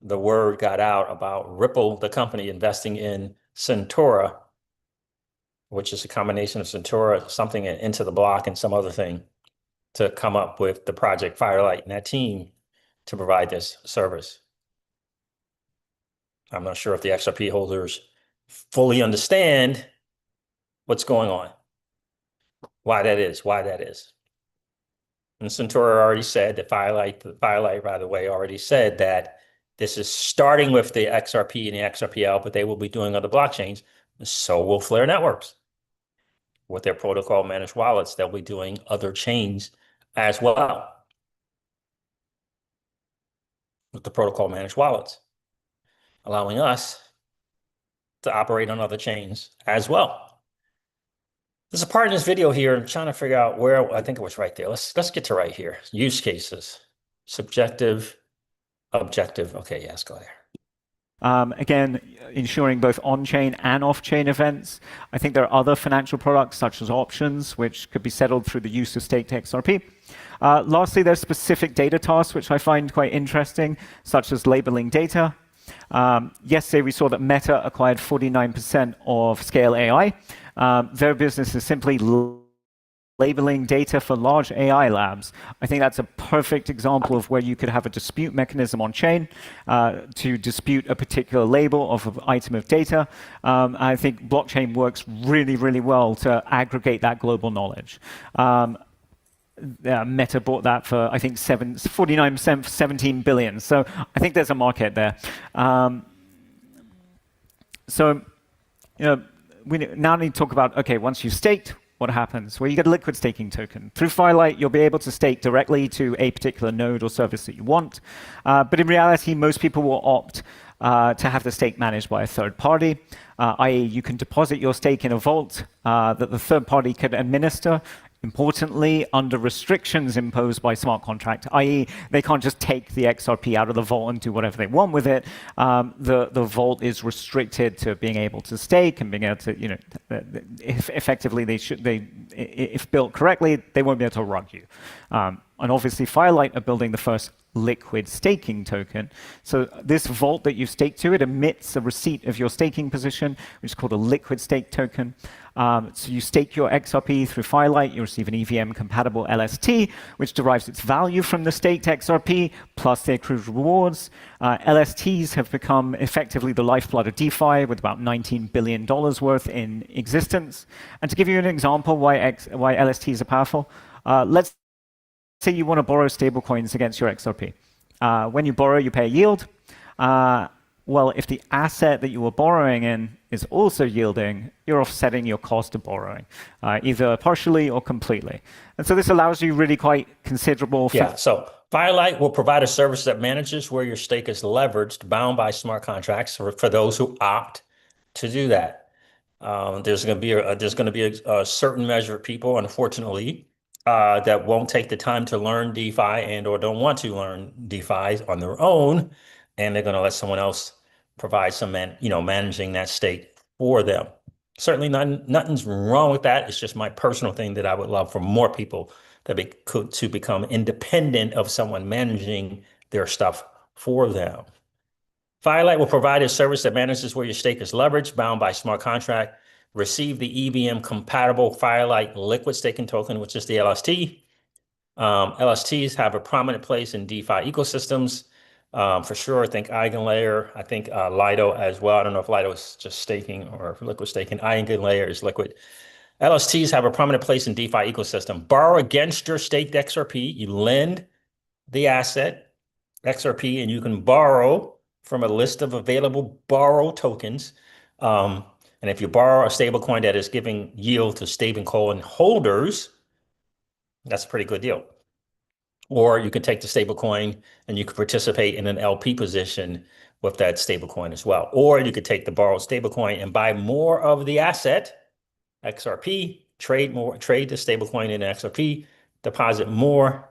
the word got out about Ripple, the company, investing in Centaura, which is a combination of Centaura, something into the block and some other thing, to come up with the project Firelight and that team to provide this service. I'm not sure if the XRP holders fully understand what's going on, why that is. And Centaura already said that Firelight, by the way, already said that this is starting with the XRP and the XRPL, but they will be doing other blockchains. So will Flare Networks. With their protocol managed wallets, they'll be doing other chains as well. With the protocol managed wallets, allowing us to operate on other chains as well. There's a part in this video here, I'm trying to figure out where, I think it was right there. Let's get to right here. Use cases, subjective, objective. Okay, yes, go there. Again, ensuring both on-chain and off-chain events. I think there are other financial products such as options, which could be settled through the use of staked XRP. Lastly, there's specific data tasks, which I find quite interesting, such as labeling data. Yesterday, we saw that Meta acquired 49% of Scale AI. Their business is simply labeling data for large AI labs. I think that's a perfect example of where you could have a dispute mechanism on chain to dispute a particular label of an item of data. I think blockchain works really, really well to aggregate that global knowledge. Meta bought that for, I think, 49% for 17 billion. So I think there's a market there. We now need to talk about, okay, once you've staked, what happens? Well, you get a liquid staking token. Through Firelight, you'll be able to stake directly to a particular node or service that you want. But in reality, most people will opt to have the stake managed by a third party, i.e. you can deposit your stake in a vault that the third party can administer. Importantly, under restrictions imposed by smart contract, i.e. they can't just take the XRP out of the vault and do whatever they want with it. The vault is restricted to being able to stake and being able to, if effectively if built correctly, they won't be able to rug you. And obviously Firelight are building the first liquid staking token. So this vault that you stake to, it emits a receipt of your staking position, which is called a liquid stake token. So you stake your XRP through Firelight, you receive an EVM-compatible LST, which derives its value from the staked XRP, plus the accrued rewards. LSTs have become effectively the lifeblood of DeFi, with about $19 billion worth in existence. And to give you an example why LSTs are powerful, let's say you want to borrow stablecoins against your XRP. When you borrow, you pay a yield. Well, if the asset that you were borrowing in is also yielding, you're offsetting your cost of borrowing, either partially or completely. And so this allows you really quite considerable... Yeah, so Firelight will provide a service that manages where your stake is leveraged, bound by smart contracts for those who opt to do that. There's going to be a certain measure of people, unfortunately, that won't take the time to learn DeFi and or don't want to learn DeFi on their own, and they're going to let someone else provide some managing that stake for them. Certainly nothing's wrong with that. It's just my personal thing that I would love for more people to become independent of someone managing their stuff for them. Firelight will provide a service that manages where your stake is leveraged, bound by smart contract. Receive the EVM compatible Firelight liquid staking token, which is the LST. LSTs have a prominent place in DeFi ecosystems. For sure, I think EigenLayer, I think Lido as well. I don't know if Lido is just staking or liquid staking. EigenLayer is liquid. LSTs have a prominent place in DeFi ecosystem. Borrow against your staked XRP. You lend the asset, XRP, and you can borrow from a list of available borrow tokens. And if you borrow a stablecoin that is giving yield to stablecoin holders, that's a pretty good deal. Or you can take the stablecoin and you can participate in an LP position with that stablecoin as well. Or you could take the borrowed stablecoin and buy more of the asset, XRP, trade the stablecoin in XRP, deposit more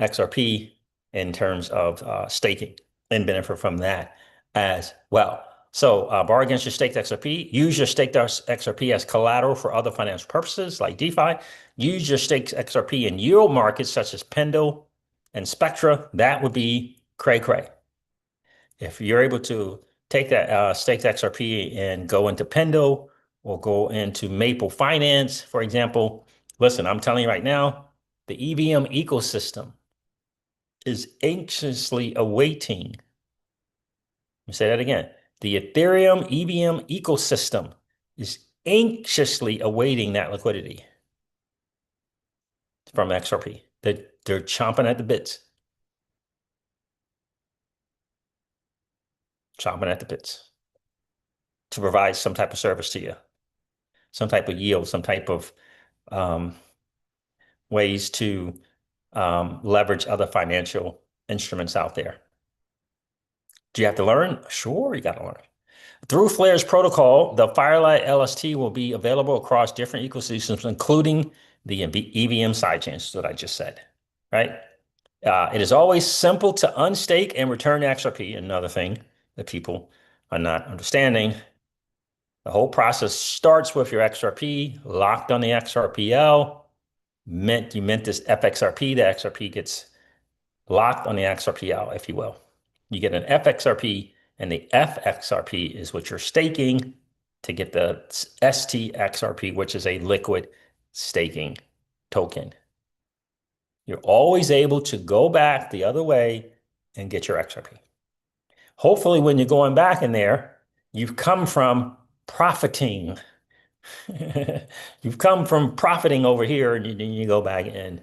XRP in terms of staking and benefit from that as well. So borrow against your staked XRP. Use your staked XRP as collateral for other financial purposes like DeFi. Use your staked XRP in yield markets such as Pendle and Spectra. That would be cray-cray. If you're able to take that staked XRP and go into Pendle or go into Maple Finance, for example, listen, I'm telling you right now, the EVM ecosystem is anxiously awaiting. Let me say that again. The Ethereum EVM ecosystem is anxiously awaiting that liquidity from XRP. They're chomping at the bits. Chomping at the bits to provide some type of service to you, some type of yield, some type of ways to leverage other financial instruments out there. Do you have to learn? Sure, you got to learn. Through Flare's protocol, the Firelight LST will be available across different ecosystems, including the EVM sidechains that I just said, right? It is always simple to unstake and return XRP. Another thing that people are not understanding. The whole process starts with your XRP locked on the XRPL. You mint this FXRP, the XRP gets locked on the XRPL, if you will. You get an FXRP, and the FXRP is what you're staking to get the STXRP, which is a liquid staking token. You're always able to go back the other way and get your XRP. Hopefully, when you're going back in there, you've come from profiting. You've come from profiting over here, and then you go back in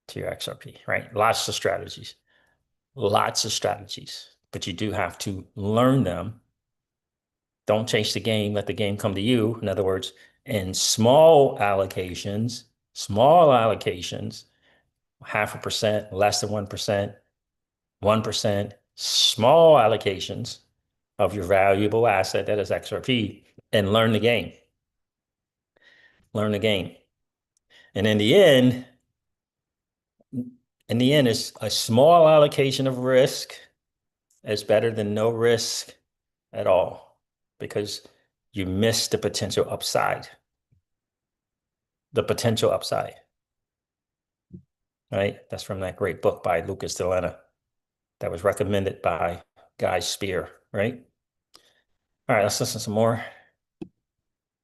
to your XRP, right? Lots of strategies, but you do have to learn them. Don't chase the game, let the game come to you. In other words, in small allocations, 0.5%, less than 1%, 1%, small allocations of your valuable asset that is XRP, and learn the game. Learn the game. And in the end, it's a small allocation of risk is better than no risk at all, because you miss the potential upside. The potential upside. Right? That's from that great book by Lucas Delena that was recommended by Guy Spear, right? All right, let's listen to some more.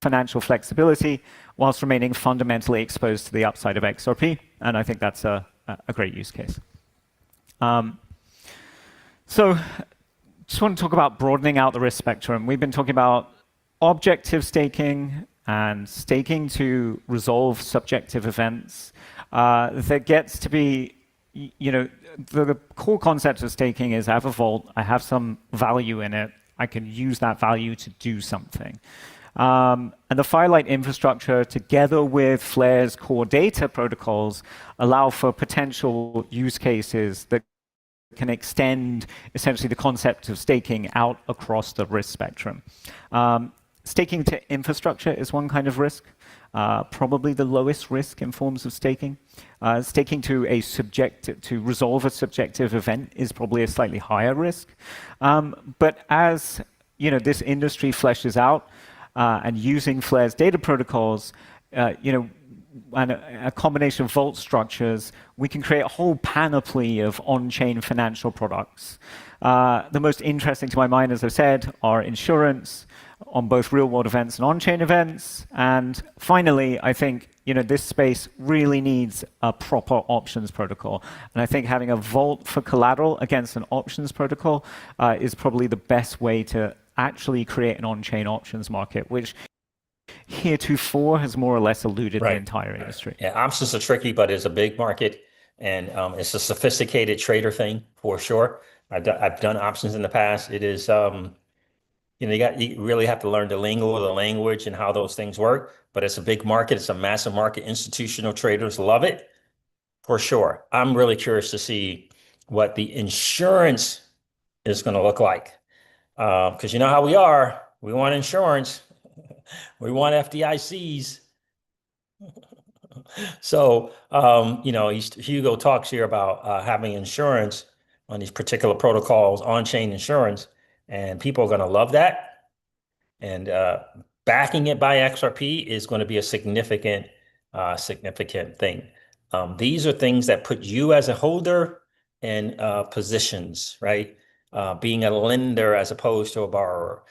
Financial flexibility whilst remaining fundamentally exposed to the upside of XRP. And I think that's a great use case. So just want to talk about broadening out the risk spectrum. We've been talking about objective staking and staking to resolve subjective events. That gets to be, the core concept of staking is I have a vault, I have some value in it, I can use that value to do something. And the Firelight infrastructure, together with Flare's core data protocols, allow for potential use cases that can extend essentially the concept of staking out across the risk spectrum. Staking to infrastructure is one kind of risk, probably the lowest risk in forms of staking. Staking to resolve a subjective event is probably a slightly higher risk. But as this industry fleshes out, and using Flare's data protocols, and a combination of vault structures, we can create a whole panoply of on-chain financial products. The most interesting to my mind, as I said, are insurance on both real-world events and on-chain events. And finally, I think this space really needs a proper options protocol. And I think having a vault for collateral against an options protocol is probably the best way to actually create an on-chain options market, which heretofore has more or less eluded the entire industry. Yeah, options are tricky, but it's a big market, and it's a sophisticated trader thing for sure. I've done options in the past. It is, you really have to learn the lingo of the language and how those things work. But it's a big market. It's a massive market. Institutional traders love it for sure. I'm really curious to see what the insurance is going to look like. Because you know how we are. We want insurance. We want FDICs. So, Hugo talks here about having insurance on these particular protocols, on-chain insurance, and people are going to love that. And backing it by XRP is going to be a significant thing. These are things that put you as a holder in positions, right? Being a lender as opposed to a borrower,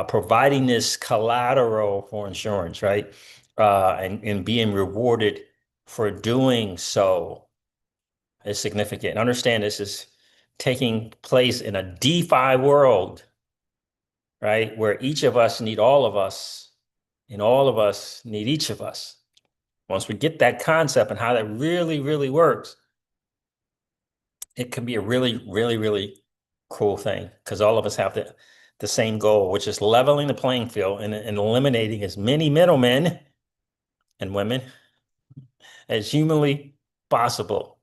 providing this collateral for insurance, right? And being rewarded for doing so is significant. Understand this is taking place in a DeFi world, right? Where each of us need all of us, and all of us need each of us. Once we get that concept and how that really, really works, it can be a really, really, really cool thing because all of us have the same goal, which is leveling the playing field and eliminating as many middlemen and women as humanly possible.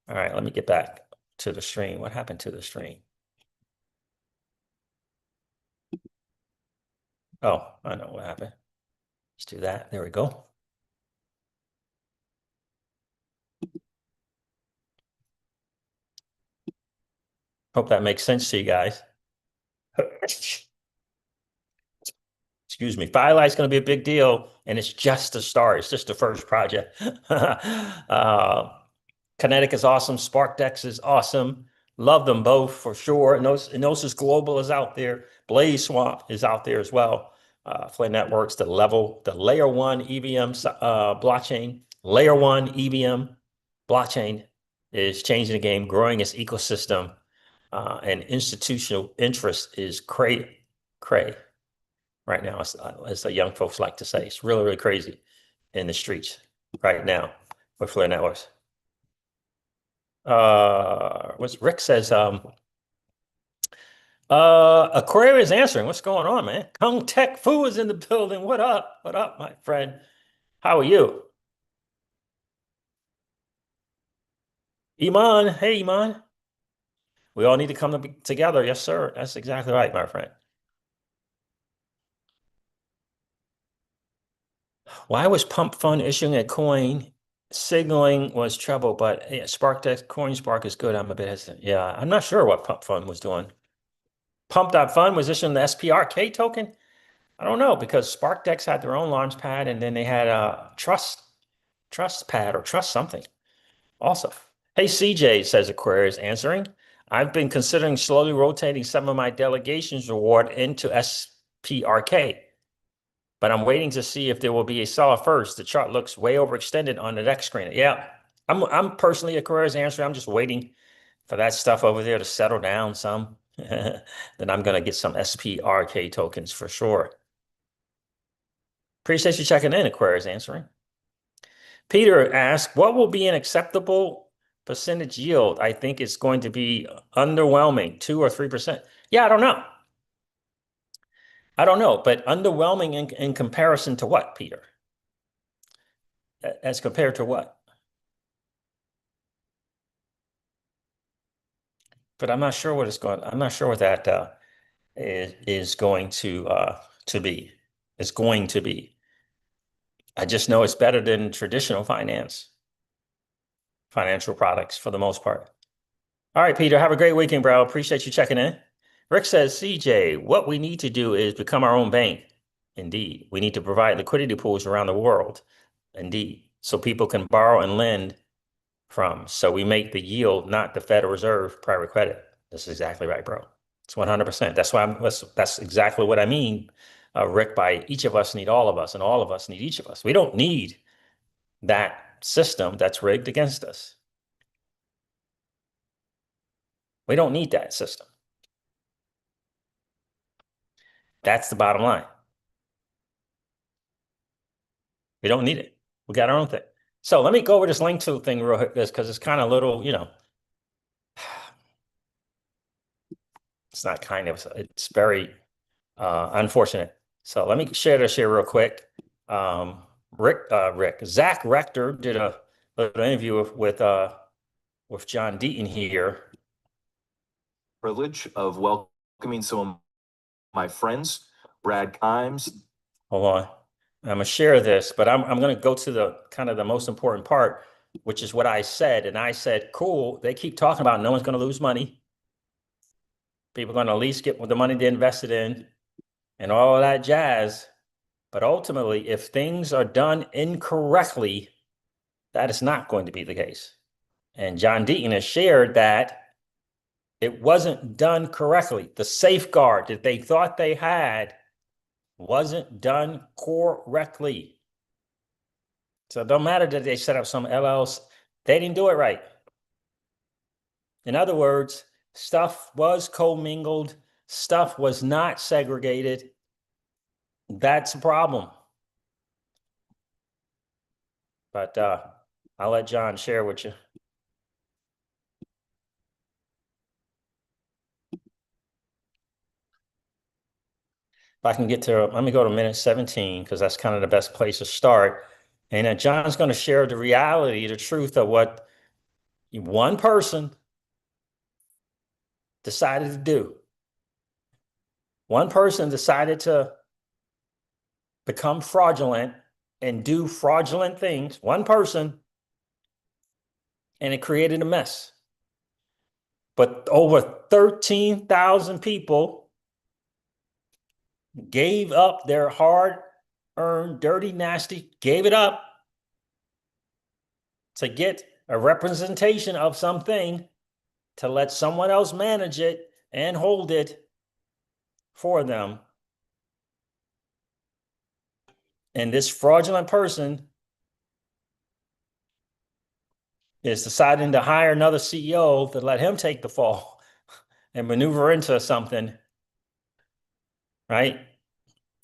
All right, let me get back to the stream. What happened to the stream? Oh, I know what happened. Let's do that. There we go. Hope that makes sense to you guys. Excuse me. Firelight's going to be a big deal, and it's just the start. It's just the first project. Kinetic is awesome. SparkDex is awesome. Love them both for sure. Gnosis Global is out there. Blaze Swamp is out there as well. Flare Networks, the layer one EVM blockchain, layer one EVM blockchain is changing the game, growing its ecosystem, and institutional interest is cray right now, as the young folks like to say. It's really, really crazy in the streets right now with Flare Networks. What's Rick says, Aquarius answering. What's going on, man? Kung Tech Fu is in the building. What up? What up, my friend? How are you? Iman. Hey, Iman. We all need to come together. Yes, sir. That's exactly right, my friend. Why was Pump Fund issuing a coin? Signaling was trouble, but yeah, SparkDex CoinSpark is good. I'm a bit hesitant. Yeah, I'm not sure what Pump Fund was doing. Pump.Fund was issuing the SPRK token? I don't know, because SparkDex had their own launch pad, and then they had a trust pad or trust something. Also, hey, CJ, says Aquarius answering. I've been considering slowly rotating some of my delegations reward into SPRK, but I'm waiting to see if there will be a seller first. The chart looks way overextended on the next screen. Yeah, I'm personally Aquarius answering. I'm just waiting for that stuff over there to settle down some. Then I'm gonna get some SPRK tokens for sure. Appreciate you checking in, Aquarius answering. Peter asked, what will be an acceptable percentage yield? I think it's going to be underwhelming, 2 or 3%. Yeah, I don't know. I don't know, but underwhelming in comparison to what, Peter? As compared to what? But I'm not sure what it's going. I'm not sure what that is going to be. It's going to be. I just know it's better than traditional financial products for the most part. All right, Peter, have a great weekend, bro. Appreciate you checking in. Rick says, CJ, what we need to do is become our own bank. Indeed. We need to provide liquidity pools around the world. Indeed. So people can borrow and lend from. So we make the yield, not the Federal Reserve private credit. That's exactly right, bro. It's 100%. That's why that's exactly what I mean, Rick, by each of us need all of us, and all of us need each of us. We don't need that system that's rigged against us. We don't need that system. That's the bottom line. We don't need it. We got our own thing. So let me go over this link to thing real quick, because it's kind of little, it's not kind of, it's very unfortunate. So let me share this here real quick. Zach Rector did a little interview with John Deaton here. Privilege of welcoming some of my friends, Brad Kimes. Hold on. I'm gonna share this, but I'm gonna go to the kind of the most important part, which is what I said. And I said, cool, they keep talking about no one's gonna lose money. People are gonna at least get the money they invested in and all of that jazz. But ultimately, if things are done incorrectly, that is not going to be the case. And John Deaton has shared that it wasn't done correctly. The safeguard that they thought they had wasn't done correctly. So it don't matter that they set up some LLC, they didn't do it right. In other words, stuff was commingled, stuff was not segregated. That's a problem. But I'll let John share with you. If I can get to, let me go to minute 17, because that's kind of the best place to start. And then John's going to share the reality, the truth of what one person decided to do. One person decided to become fraudulent and do fraudulent things. One person, and it created a mess. But over 13,000 people gave up their hard-earned, dirty, nasty, gave it up to get a representation of something, to let someone else manage it and hold it for them. And this fraudulent person is deciding to hire another CEO to let him take the fall and maneuver into something, right?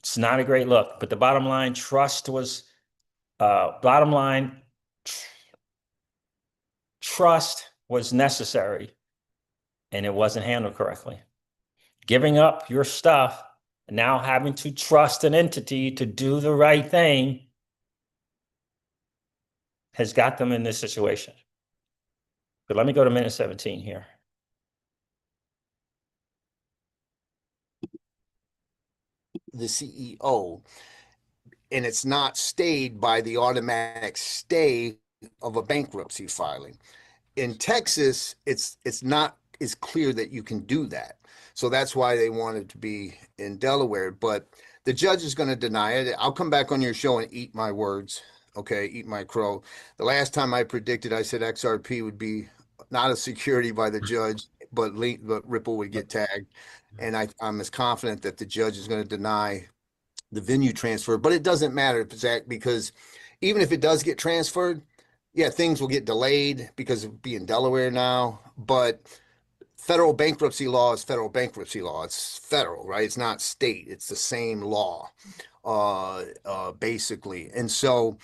It's not a great look. But the bottom line, trust was, trust was necessary, and it wasn't handled correctly. Giving up your stuff, now having to trust an entity to do the right thing, has got them in this situation. But let me go to minute 17 here. The CEO, and it's not stayed by the automatic stay of a bankruptcy filing. In Texas, it's not as clear that you can do that. So that's why they wanted to be in Delaware. But the judge is going to deny it. I'll come back on your show and eat my words. Okay, eat my crow. The last time I predicted, I said XRP would be not a security by the judge, but Ripple would get tagged. And I'm as confident that the judge is going to deny the venue transfer. But it doesn't matter, Zach, because even if it does get transferred, yeah, things will get delayed because of being Delaware now. But federal bankruptcy law is federal bankruptcy law. It's federal, right? It's not state. It's the same law, basically. And so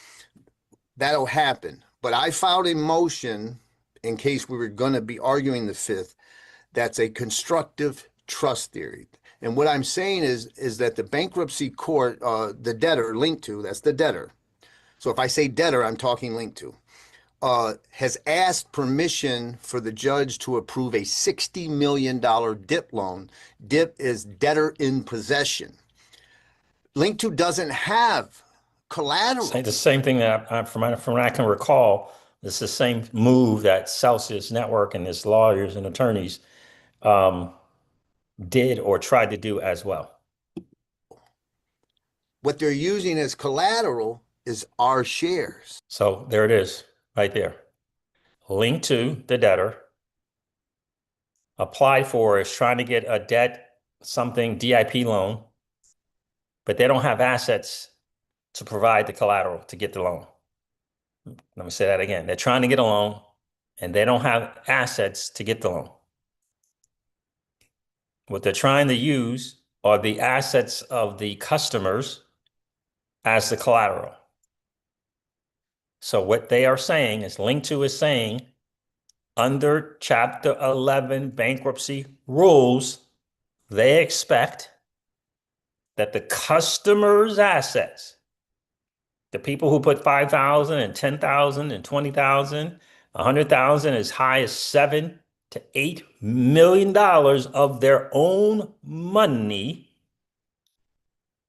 that'll happen. But I filed a motion in case we were going to be arguing the fifth. That's a constructive trust theory. And what I'm saying is that the bankruptcy court, the debtor linked to, that's the debtor. So if I say debtor, I'm talking linked to, has asked permission for the judge to approve a $60 million DIP loan. DIP is debtor in possession. Linked to doesn't have collateral. The same thing that from what I can recall, it's the same move that Celsius Network and its lawyers and attorneys did or tried to do as well. What they're using as collateral is our shares. So there it is, right there. Linked to the debtor, applied for, is trying to get a DIP loan, but they don't have assets to provide the collateral to get the loan. Let me say that again. They're trying to get a loan and they don't have assets to get the loan. What they're trying to use are the assets of the customers as the collateral. So what they are saying is, Linked to is saying, under Chapter 11 bankruptcy rules, they expect that the customer's assets, the people who put 5,000 and 10,000 and 20,000, 100,000, as high as $7 to $8 million of their own money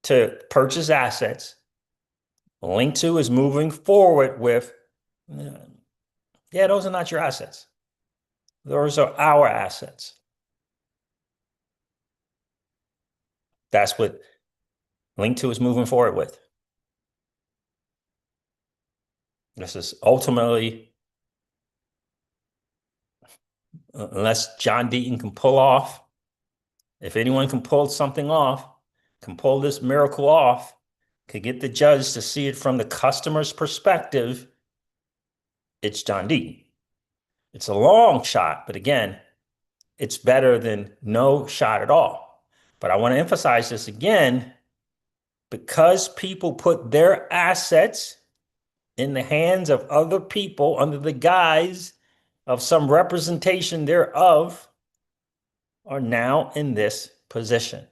to purchase assets, Link 2 is moving forward with, yeah, those are not your assets. Those are our assets. That's what Link 2 is moving forward with. This is ultimately, unless John Deaton can pull off, if anyone can pull something off, can pull this miracle off, could get the judge to see it from the customer's perspective, it's John Deaton. It's a long shot, but again, it's better than no shot at all. But I want to emphasize this again, because people put their assets in the hands of other people under the guise of some representation thereof, are now in this position.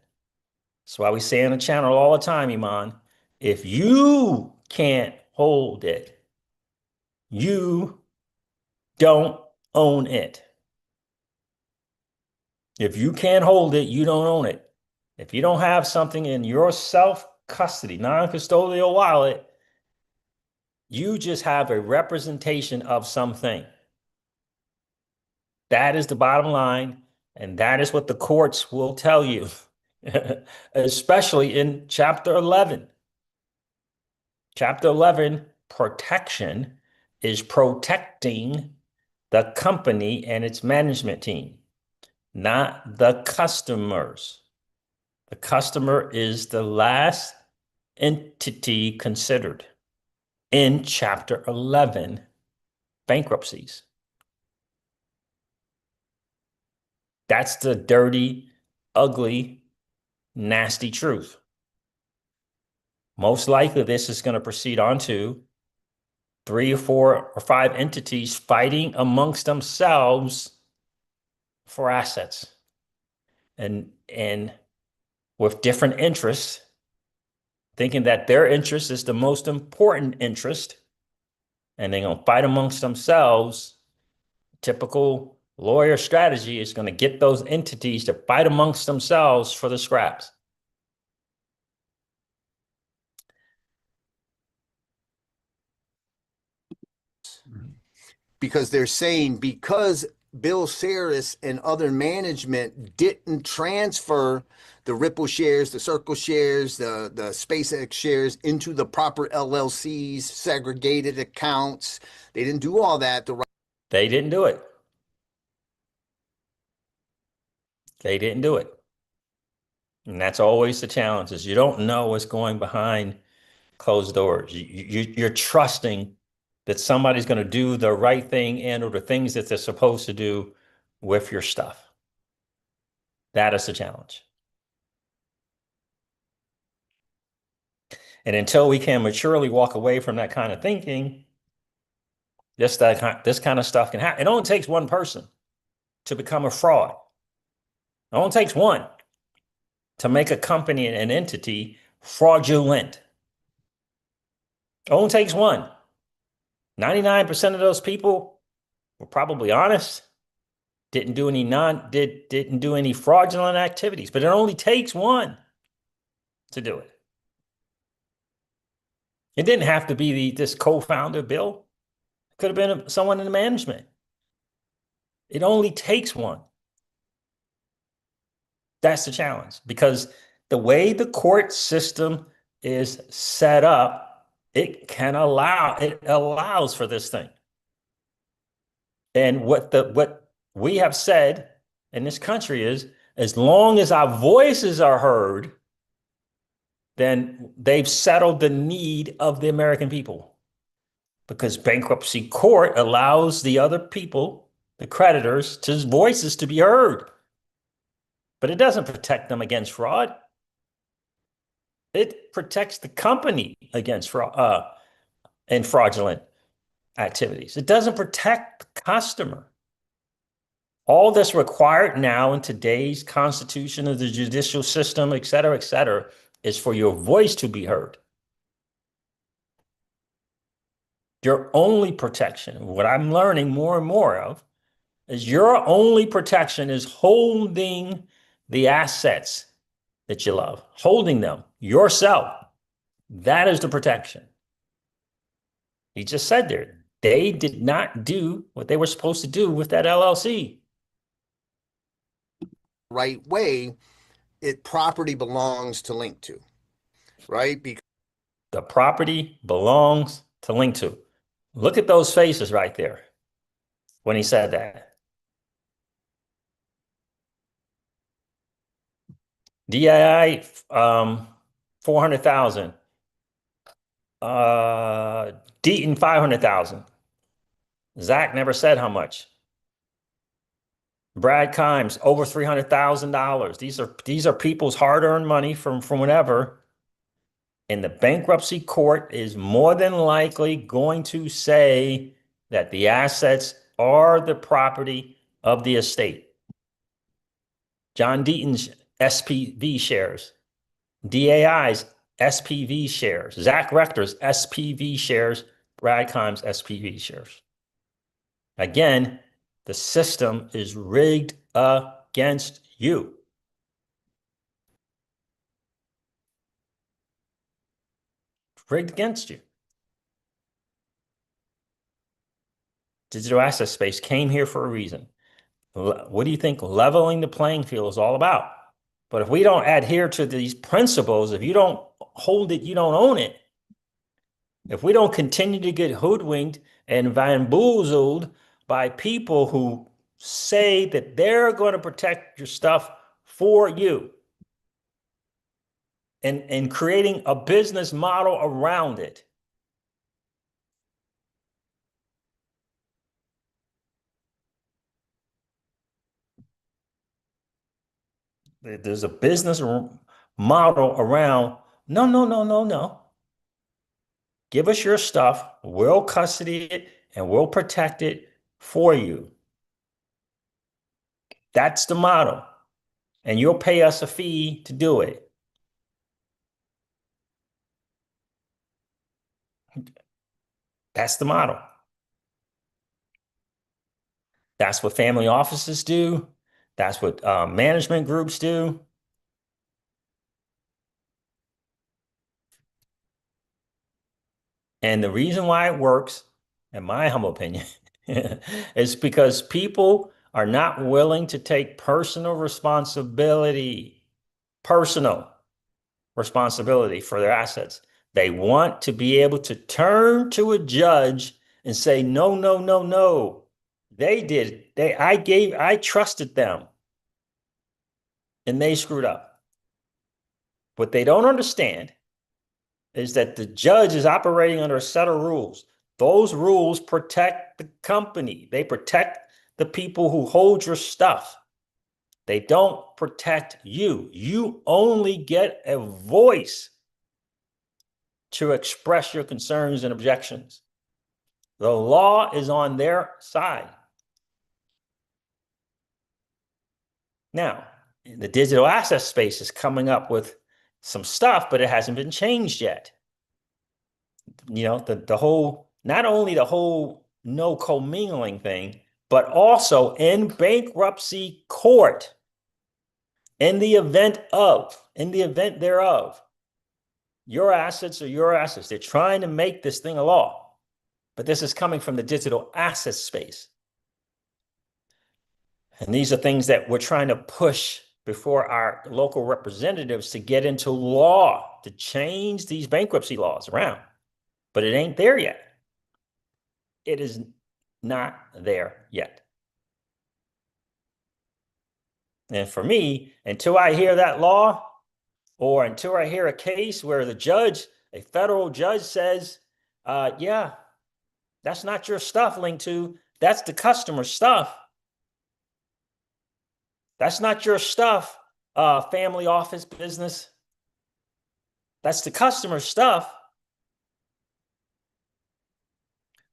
That's why we say on the channel all the time, Iman, if you can't hold it, you don't own it. If you can't hold it, you don't own it. If you don't have something in your self-custody, non-custodial wallet, you just have a representation of something. That is the bottom line, and that is what the courts will tell you, especially in Chapter 11. Chapter 11, protection, is protecting the company and its management team, not the customers. The customer is the last entity considered in Chapter 11 bankruptcies. That's the dirty, ugly, nasty truth. Most likely, this is going to proceed on to 3 or 4 or 5 entities fighting amongst themselves for assets and with different interests, thinking that their interest is the most important interest, and they're going to fight amongst themselves. Typical lawyer strategy is going to get those entities to fight amongst themselves for the scraps. Because they're saying because Bill Saris and other management didn't transfer the Ripple shares, the Circle shares, the SpaceX shares into the proper LLCs, segregated accounts. They didn't do all that. They didn't do it. They didn't do it. And that's always the challenge, is you don't know what's going behind closed doors. You're trusting that somebody's going to do the right thing and or the things that they're supposed to do with your stuff. That is the challenge. And until we can maturely walk away from that kind of thinking, this kind of stuff can happen. It only takes one person to become a fraud. It only takes one to make a company and an entity fraudulent. It only takes one. 99% of those people were probably honest, didn't do any fraudulent activities, but it only takes one to do it. It didn't have to be this co-founder, Bill. It could have been someone in the management. It only takes one. That's the challenge, because the way the court system is set up, it allows for this thing. And what we have said in this country is, as long as our voices are heard, then they've settled the need of the American people, because bankruptcy court allows the other people, the creditors, voices to be heard. But it doesn't protect them against fraud. It protects the company against fraud and fraudulent activities. It doesn't protect the customer. All that's required now in today's constitution of the judicial system, et cetera, is for your voice to be heard. Your only protection, what I'm learning more and more of, is your only protection is holding the assets that you love, holding them yourself. That is the protection. He just said there, they did not do what they were supposed to do with that LLC. Right way, property belongs to Link to, right? Because the property belongs to Link to. Look at those faces right there when he said that. DII, 400,000. Deaton, 500,000. Zach never said how much. Brad Kimes, over $300,000. These are people's hard-earned money from whenever. And the bankruptcy court is more than likely going to say that the assets are the property of the estate. John Deaton's SPV shares, DAI's SPV shares, Zach Rector's SPV shares, Brad Kimes' SPV shares. Again, the system is rigged against you. Rigged against you. Digital asset space came here for a reason. What do you think leveling the playing field is all about? But if we don't adhere to these principles, if you don't hold it, you don't own it. If we don't continue to get hoodwinked and bamboozled by people who say that they're going to protect your stuff for you and creating a business model around it, there's a business model around, no. Give us your stuff, we'll custody it, and we'll protect it for you. That's the model. And you'll pay us a fee to do it. That's the model. That's what family offices do. That's what management groups do. And the reason why it works, in my humble opinion, is because people are not willing to take personal responsibility for their assets. They want to be able to turn to a judge and say, no. They did. I trusted them. And they screwed up. What they don't understand is that the judge is operating under a set of rules. Those rules protect the company. They protect the people who hold your stuff. They don't protect you. You only get a voice to express your concerns and objections. The law is on their side. Now, the digital asset space is coming up with some stuff, but it hasn't been changed yet. You know, the whole, not only the whole no commingling thing, but also in bankruptcy court, in the event thereof, your assets are your assets. They're trying to make this thing a law, but this is coming from the digital asset space. And these are things that we're trying to push before our local representatives to get into law, to change these bankruptcy laws around. But it ain't there yet. It is not there yet. And for me, until I hear that law, or until I hear a case where the judge, a federal judge says, yeah, that's not your stuff, Link to, that's the customer's stuff. That's not your stuff, family office business. That's the customer's stuff.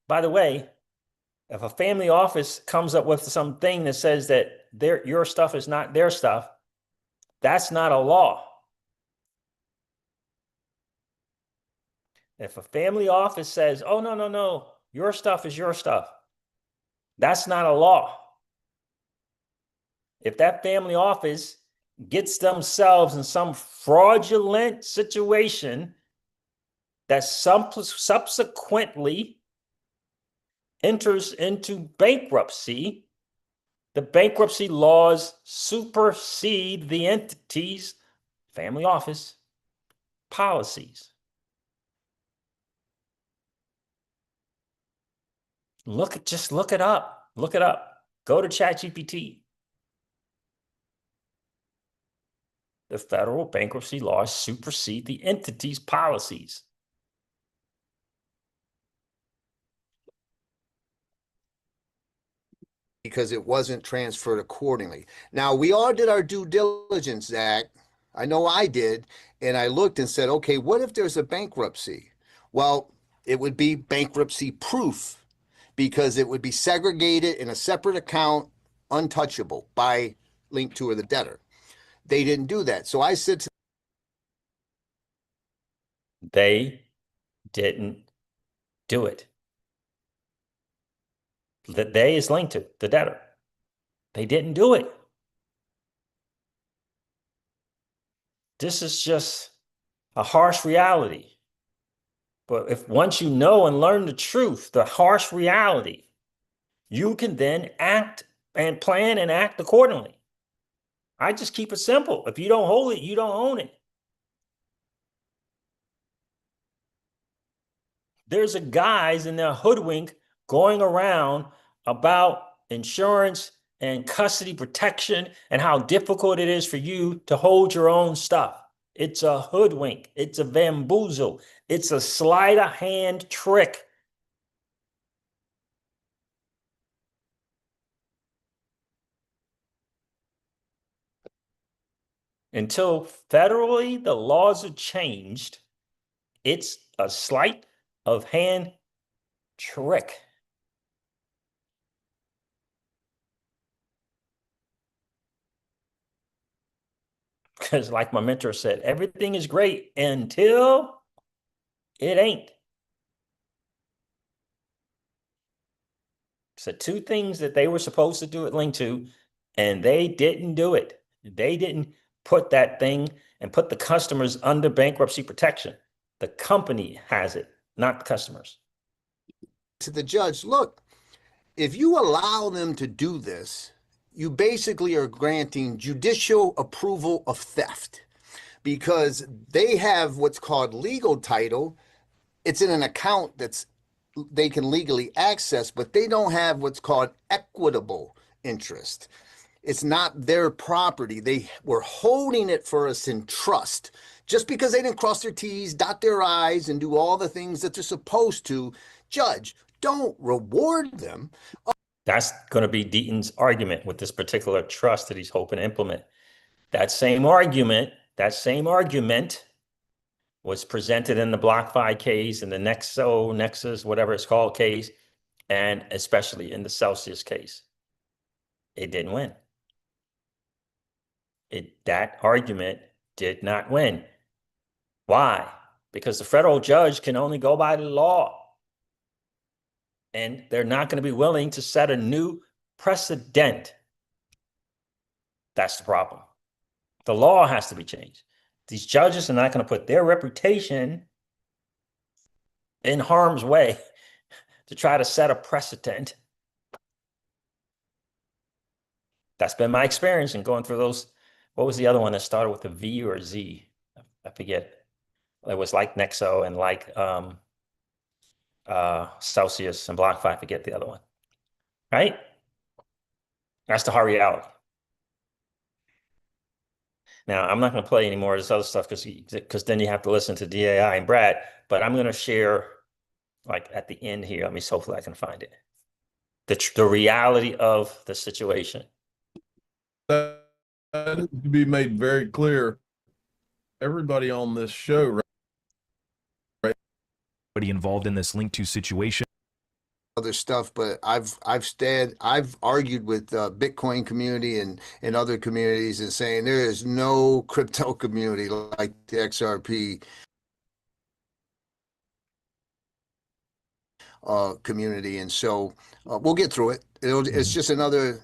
By the way, if a family office comes up with something that says that your stuff is not their stuff, that's not a law. If a family office says, oh, no, your stuff is your stuff, that's not a law. If that family office gets themselves in some fraudulent situation that subsequently enters into bankruptcy, the bankruptcy laws supersede the entity's family office policies. Just look it up. Look it up. Go to ChatGPT. The federal bankruptcy laws supersede the entity's policies. Because it wasn't transferred accordingly. Now, we all did our due diligence, Zach. I know I did. And I looked and said, okay, what if there's a bankruptcy? Well, it would be bankruptcy proof because it would be segregated in a separate account, untouchable by linked to or the debtor. They didn't do that. So I said to They didn't do it. The they is linked to the debtor. They didn't do it. This is just a harsh reality. But if once you know and learn the truth, the harsh reality, you can then act and plan and act accordingly. I just keep it simple. If you don't hold it, you don't own it. There's a guys in their hoodwink going around about insurance and custody protection and how difficult it is for you to hold your own stuff. It's a hoodwink. It's a bamboozle. It's a sleight of hand trick. Until federally the laws are changed, it's a sleight of hand trick. Because like my mentor said, everything is great until it ain't. So two things that they were supposed to do it linked to, and they didn't do it. They didn't put that thing and put the customers under bankruptcy protection. The company has it, not the customers. to the judge, look, if you allow them to do this, you basically are granting judicial approval of theft because they have what's called legal title. It's in an account that's they can legally access, but they don't have what's called equitable interest. It's not their property. They were holding it for us in trust. Just because they didn't cross their T's, dot their I's, and do all the things that they're supposed to, judge, don't reward them. That's going to be Deaton's argument with this particular trust that he's hoping to implement. That same argument was presented in the BlockFi case, in the Nexus, whatever it's called case, and especially in the Celsius case. It didn't win. That argument did not win. Why? Because the federal judge can only go by the law. And they're not going to be willing to set a new precedent. That's the problem. The law has to be changed. These judges are not going to put their reputation in harm's way to try to set a precedent. That's been my experience in going through those. What was the other one that started with a V or a Z? I forget. It was like Nexo and like Celsius and BlockFi. I forget the other one. Right? That's the hard reality. Now, I'm not going to play any more of this other stuff because then you have to listen to DAI and Brad, but I'm going to share, like at the end here, let me see, hopefully I can find it. The reality of the situation. That to be made very clear. Everybody on this show, right? Everybody involved in this link to situation. Other stuff, but I've argued with Bitcoin community and other communities and saying there is no crypto community like the XRP community, and so we'll get through it. It's just another.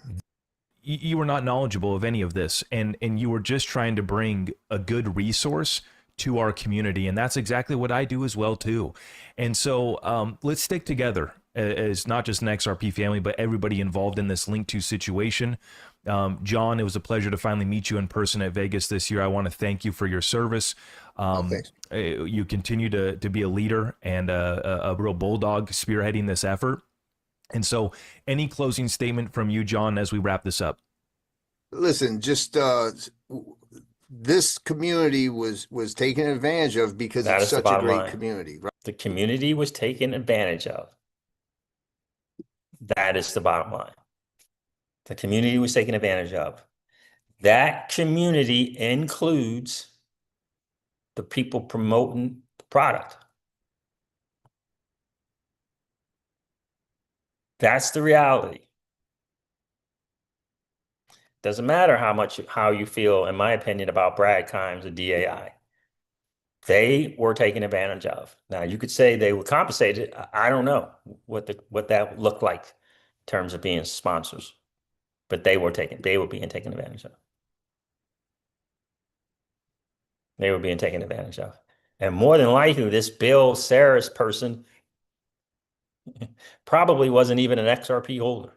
You were not knowledgeable of any of this, and you were just trying to bring a good resource to our community, and that's exactly what I do as well too. And so let's stick together. as not just an XRP family, but everybody involved in this Link to situation. John, it was a pleasure to finally meet you in person at Vegas this year. I want to thank you for your service. Thanks. You continue to be a leader and a real bulldog spearheading this effort. And so, any closing statement from you, John, as we wrap this up? Listen, just this community was taken advantage of because That it's is the such a bottom great line. community, right? The community was taken advantage of. That is the bottom line. The community was taken advantage of. That community includes the people promoting the product. That's the reality. Doesn't matter how you feel, in my opinion, about Brad Kimes and DAI. They were taken advantage of. Now you could say they were compensated. I don't know what that looked like in terms of being sponsors, but they were being taken advantage of. They were being taken advantage of. And more than likely, this Bill Saris person probably wasn't even an XRP holder.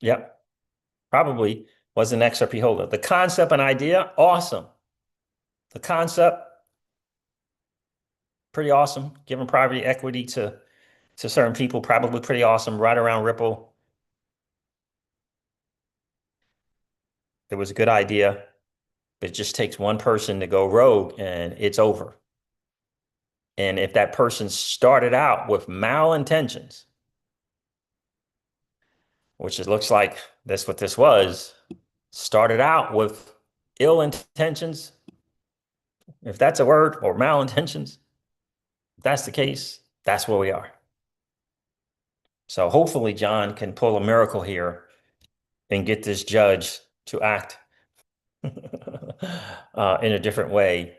Yep. Probably was an XRP holder. The concept and idea, awesome. The concept, pretty awesome. Giving private equity to certain people, probably pretty awesome. Right around Ripple. It was a good idea, but it just takes one person to go rogue and it's over. And if that person started out with malintentions, which it looks like that's what this was, started out with ill intentions, if that's a word, or malintentions, if that's the case, that's where we are. So hopefully John can pull a miracle here and get this judge to act in a different way.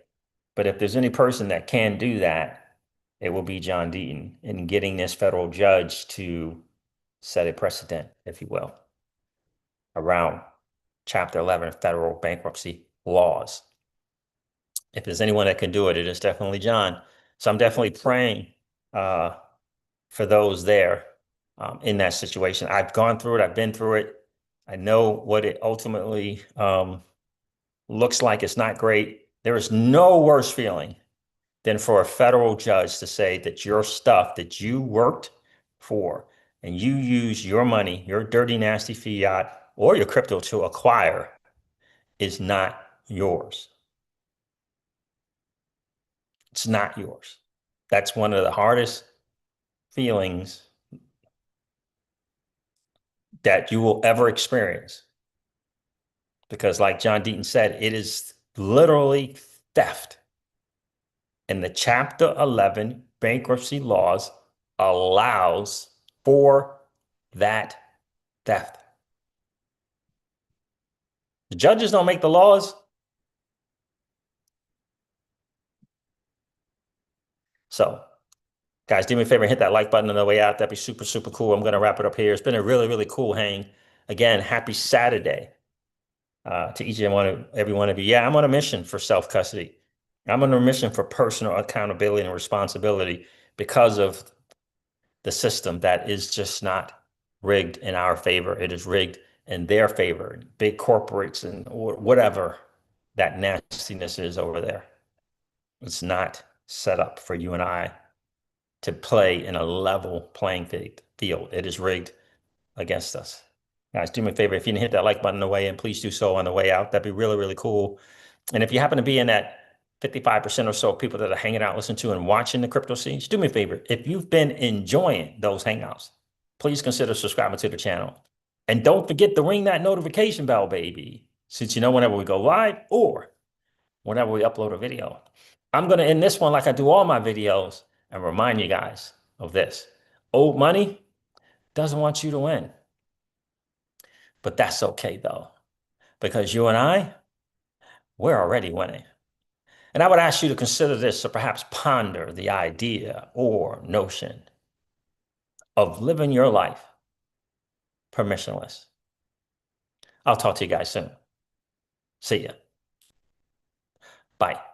But if there's any person that can do that, it will be John Deaton in getting this federal judge to set a precedent, if you will, around Chapter 11 federal bankruptcy laws. If there's anyone that can do it, it is definitely John. So I'm definitely praying for those there in that situation. I've gone through it. I've been through it. I know what it ultimately looks like. It's not great. There is no worse feeling than for a federal judge to say that your stuff that you worked for and you use your money, your dirty, nasty fiat or your crypto to acquire is not yours. It's not yours. That's one of the hardest feelings that you will ever experience. Because like John Deaton said, it is literally theft. And the Chapter 11 bankruptcy laws allows for that theft. The judges don't make the laws. So, guys, do me a favor and hit that like button on the way out. That'd be super, super cool. I'm going to wrap it up here. It's been a really, really cool hang. Again, happy Saturday to each and every one of you. Yeah, I'm on a mission for self-custody. I'm on a mission for personal accountability and responsibility because of the system that is just not rigged in our favor. It is rigged in their favor. Big corporates and whatever that nastiness is over there. It's not set up for you and I to play in a level playing field. It is rigged against us. Guys, do me a favor. If you didn't hit that like button on the way in, please do so on the way out. That'd be really, really cool. And if you happen to be in that 55% or so people that are hanging out, listening to and watching the Crypto Scenes, do me a favor. If you've been enjoying those hangouts, please consider subscribing to the channel. And don't forget to ring that notification bell, baby, since you know whenever we go live or whenever we upload a video. I'm going to end this one like I do all my videos and remind you guys of this. Old money doesn't want you to win. But that's okay, though, because you and I, we're already winning. And I would ask you to consider this or perhaps ponder the idea or notion of living your life permissionless. I'll talk to you guys soon. See ya. Bye.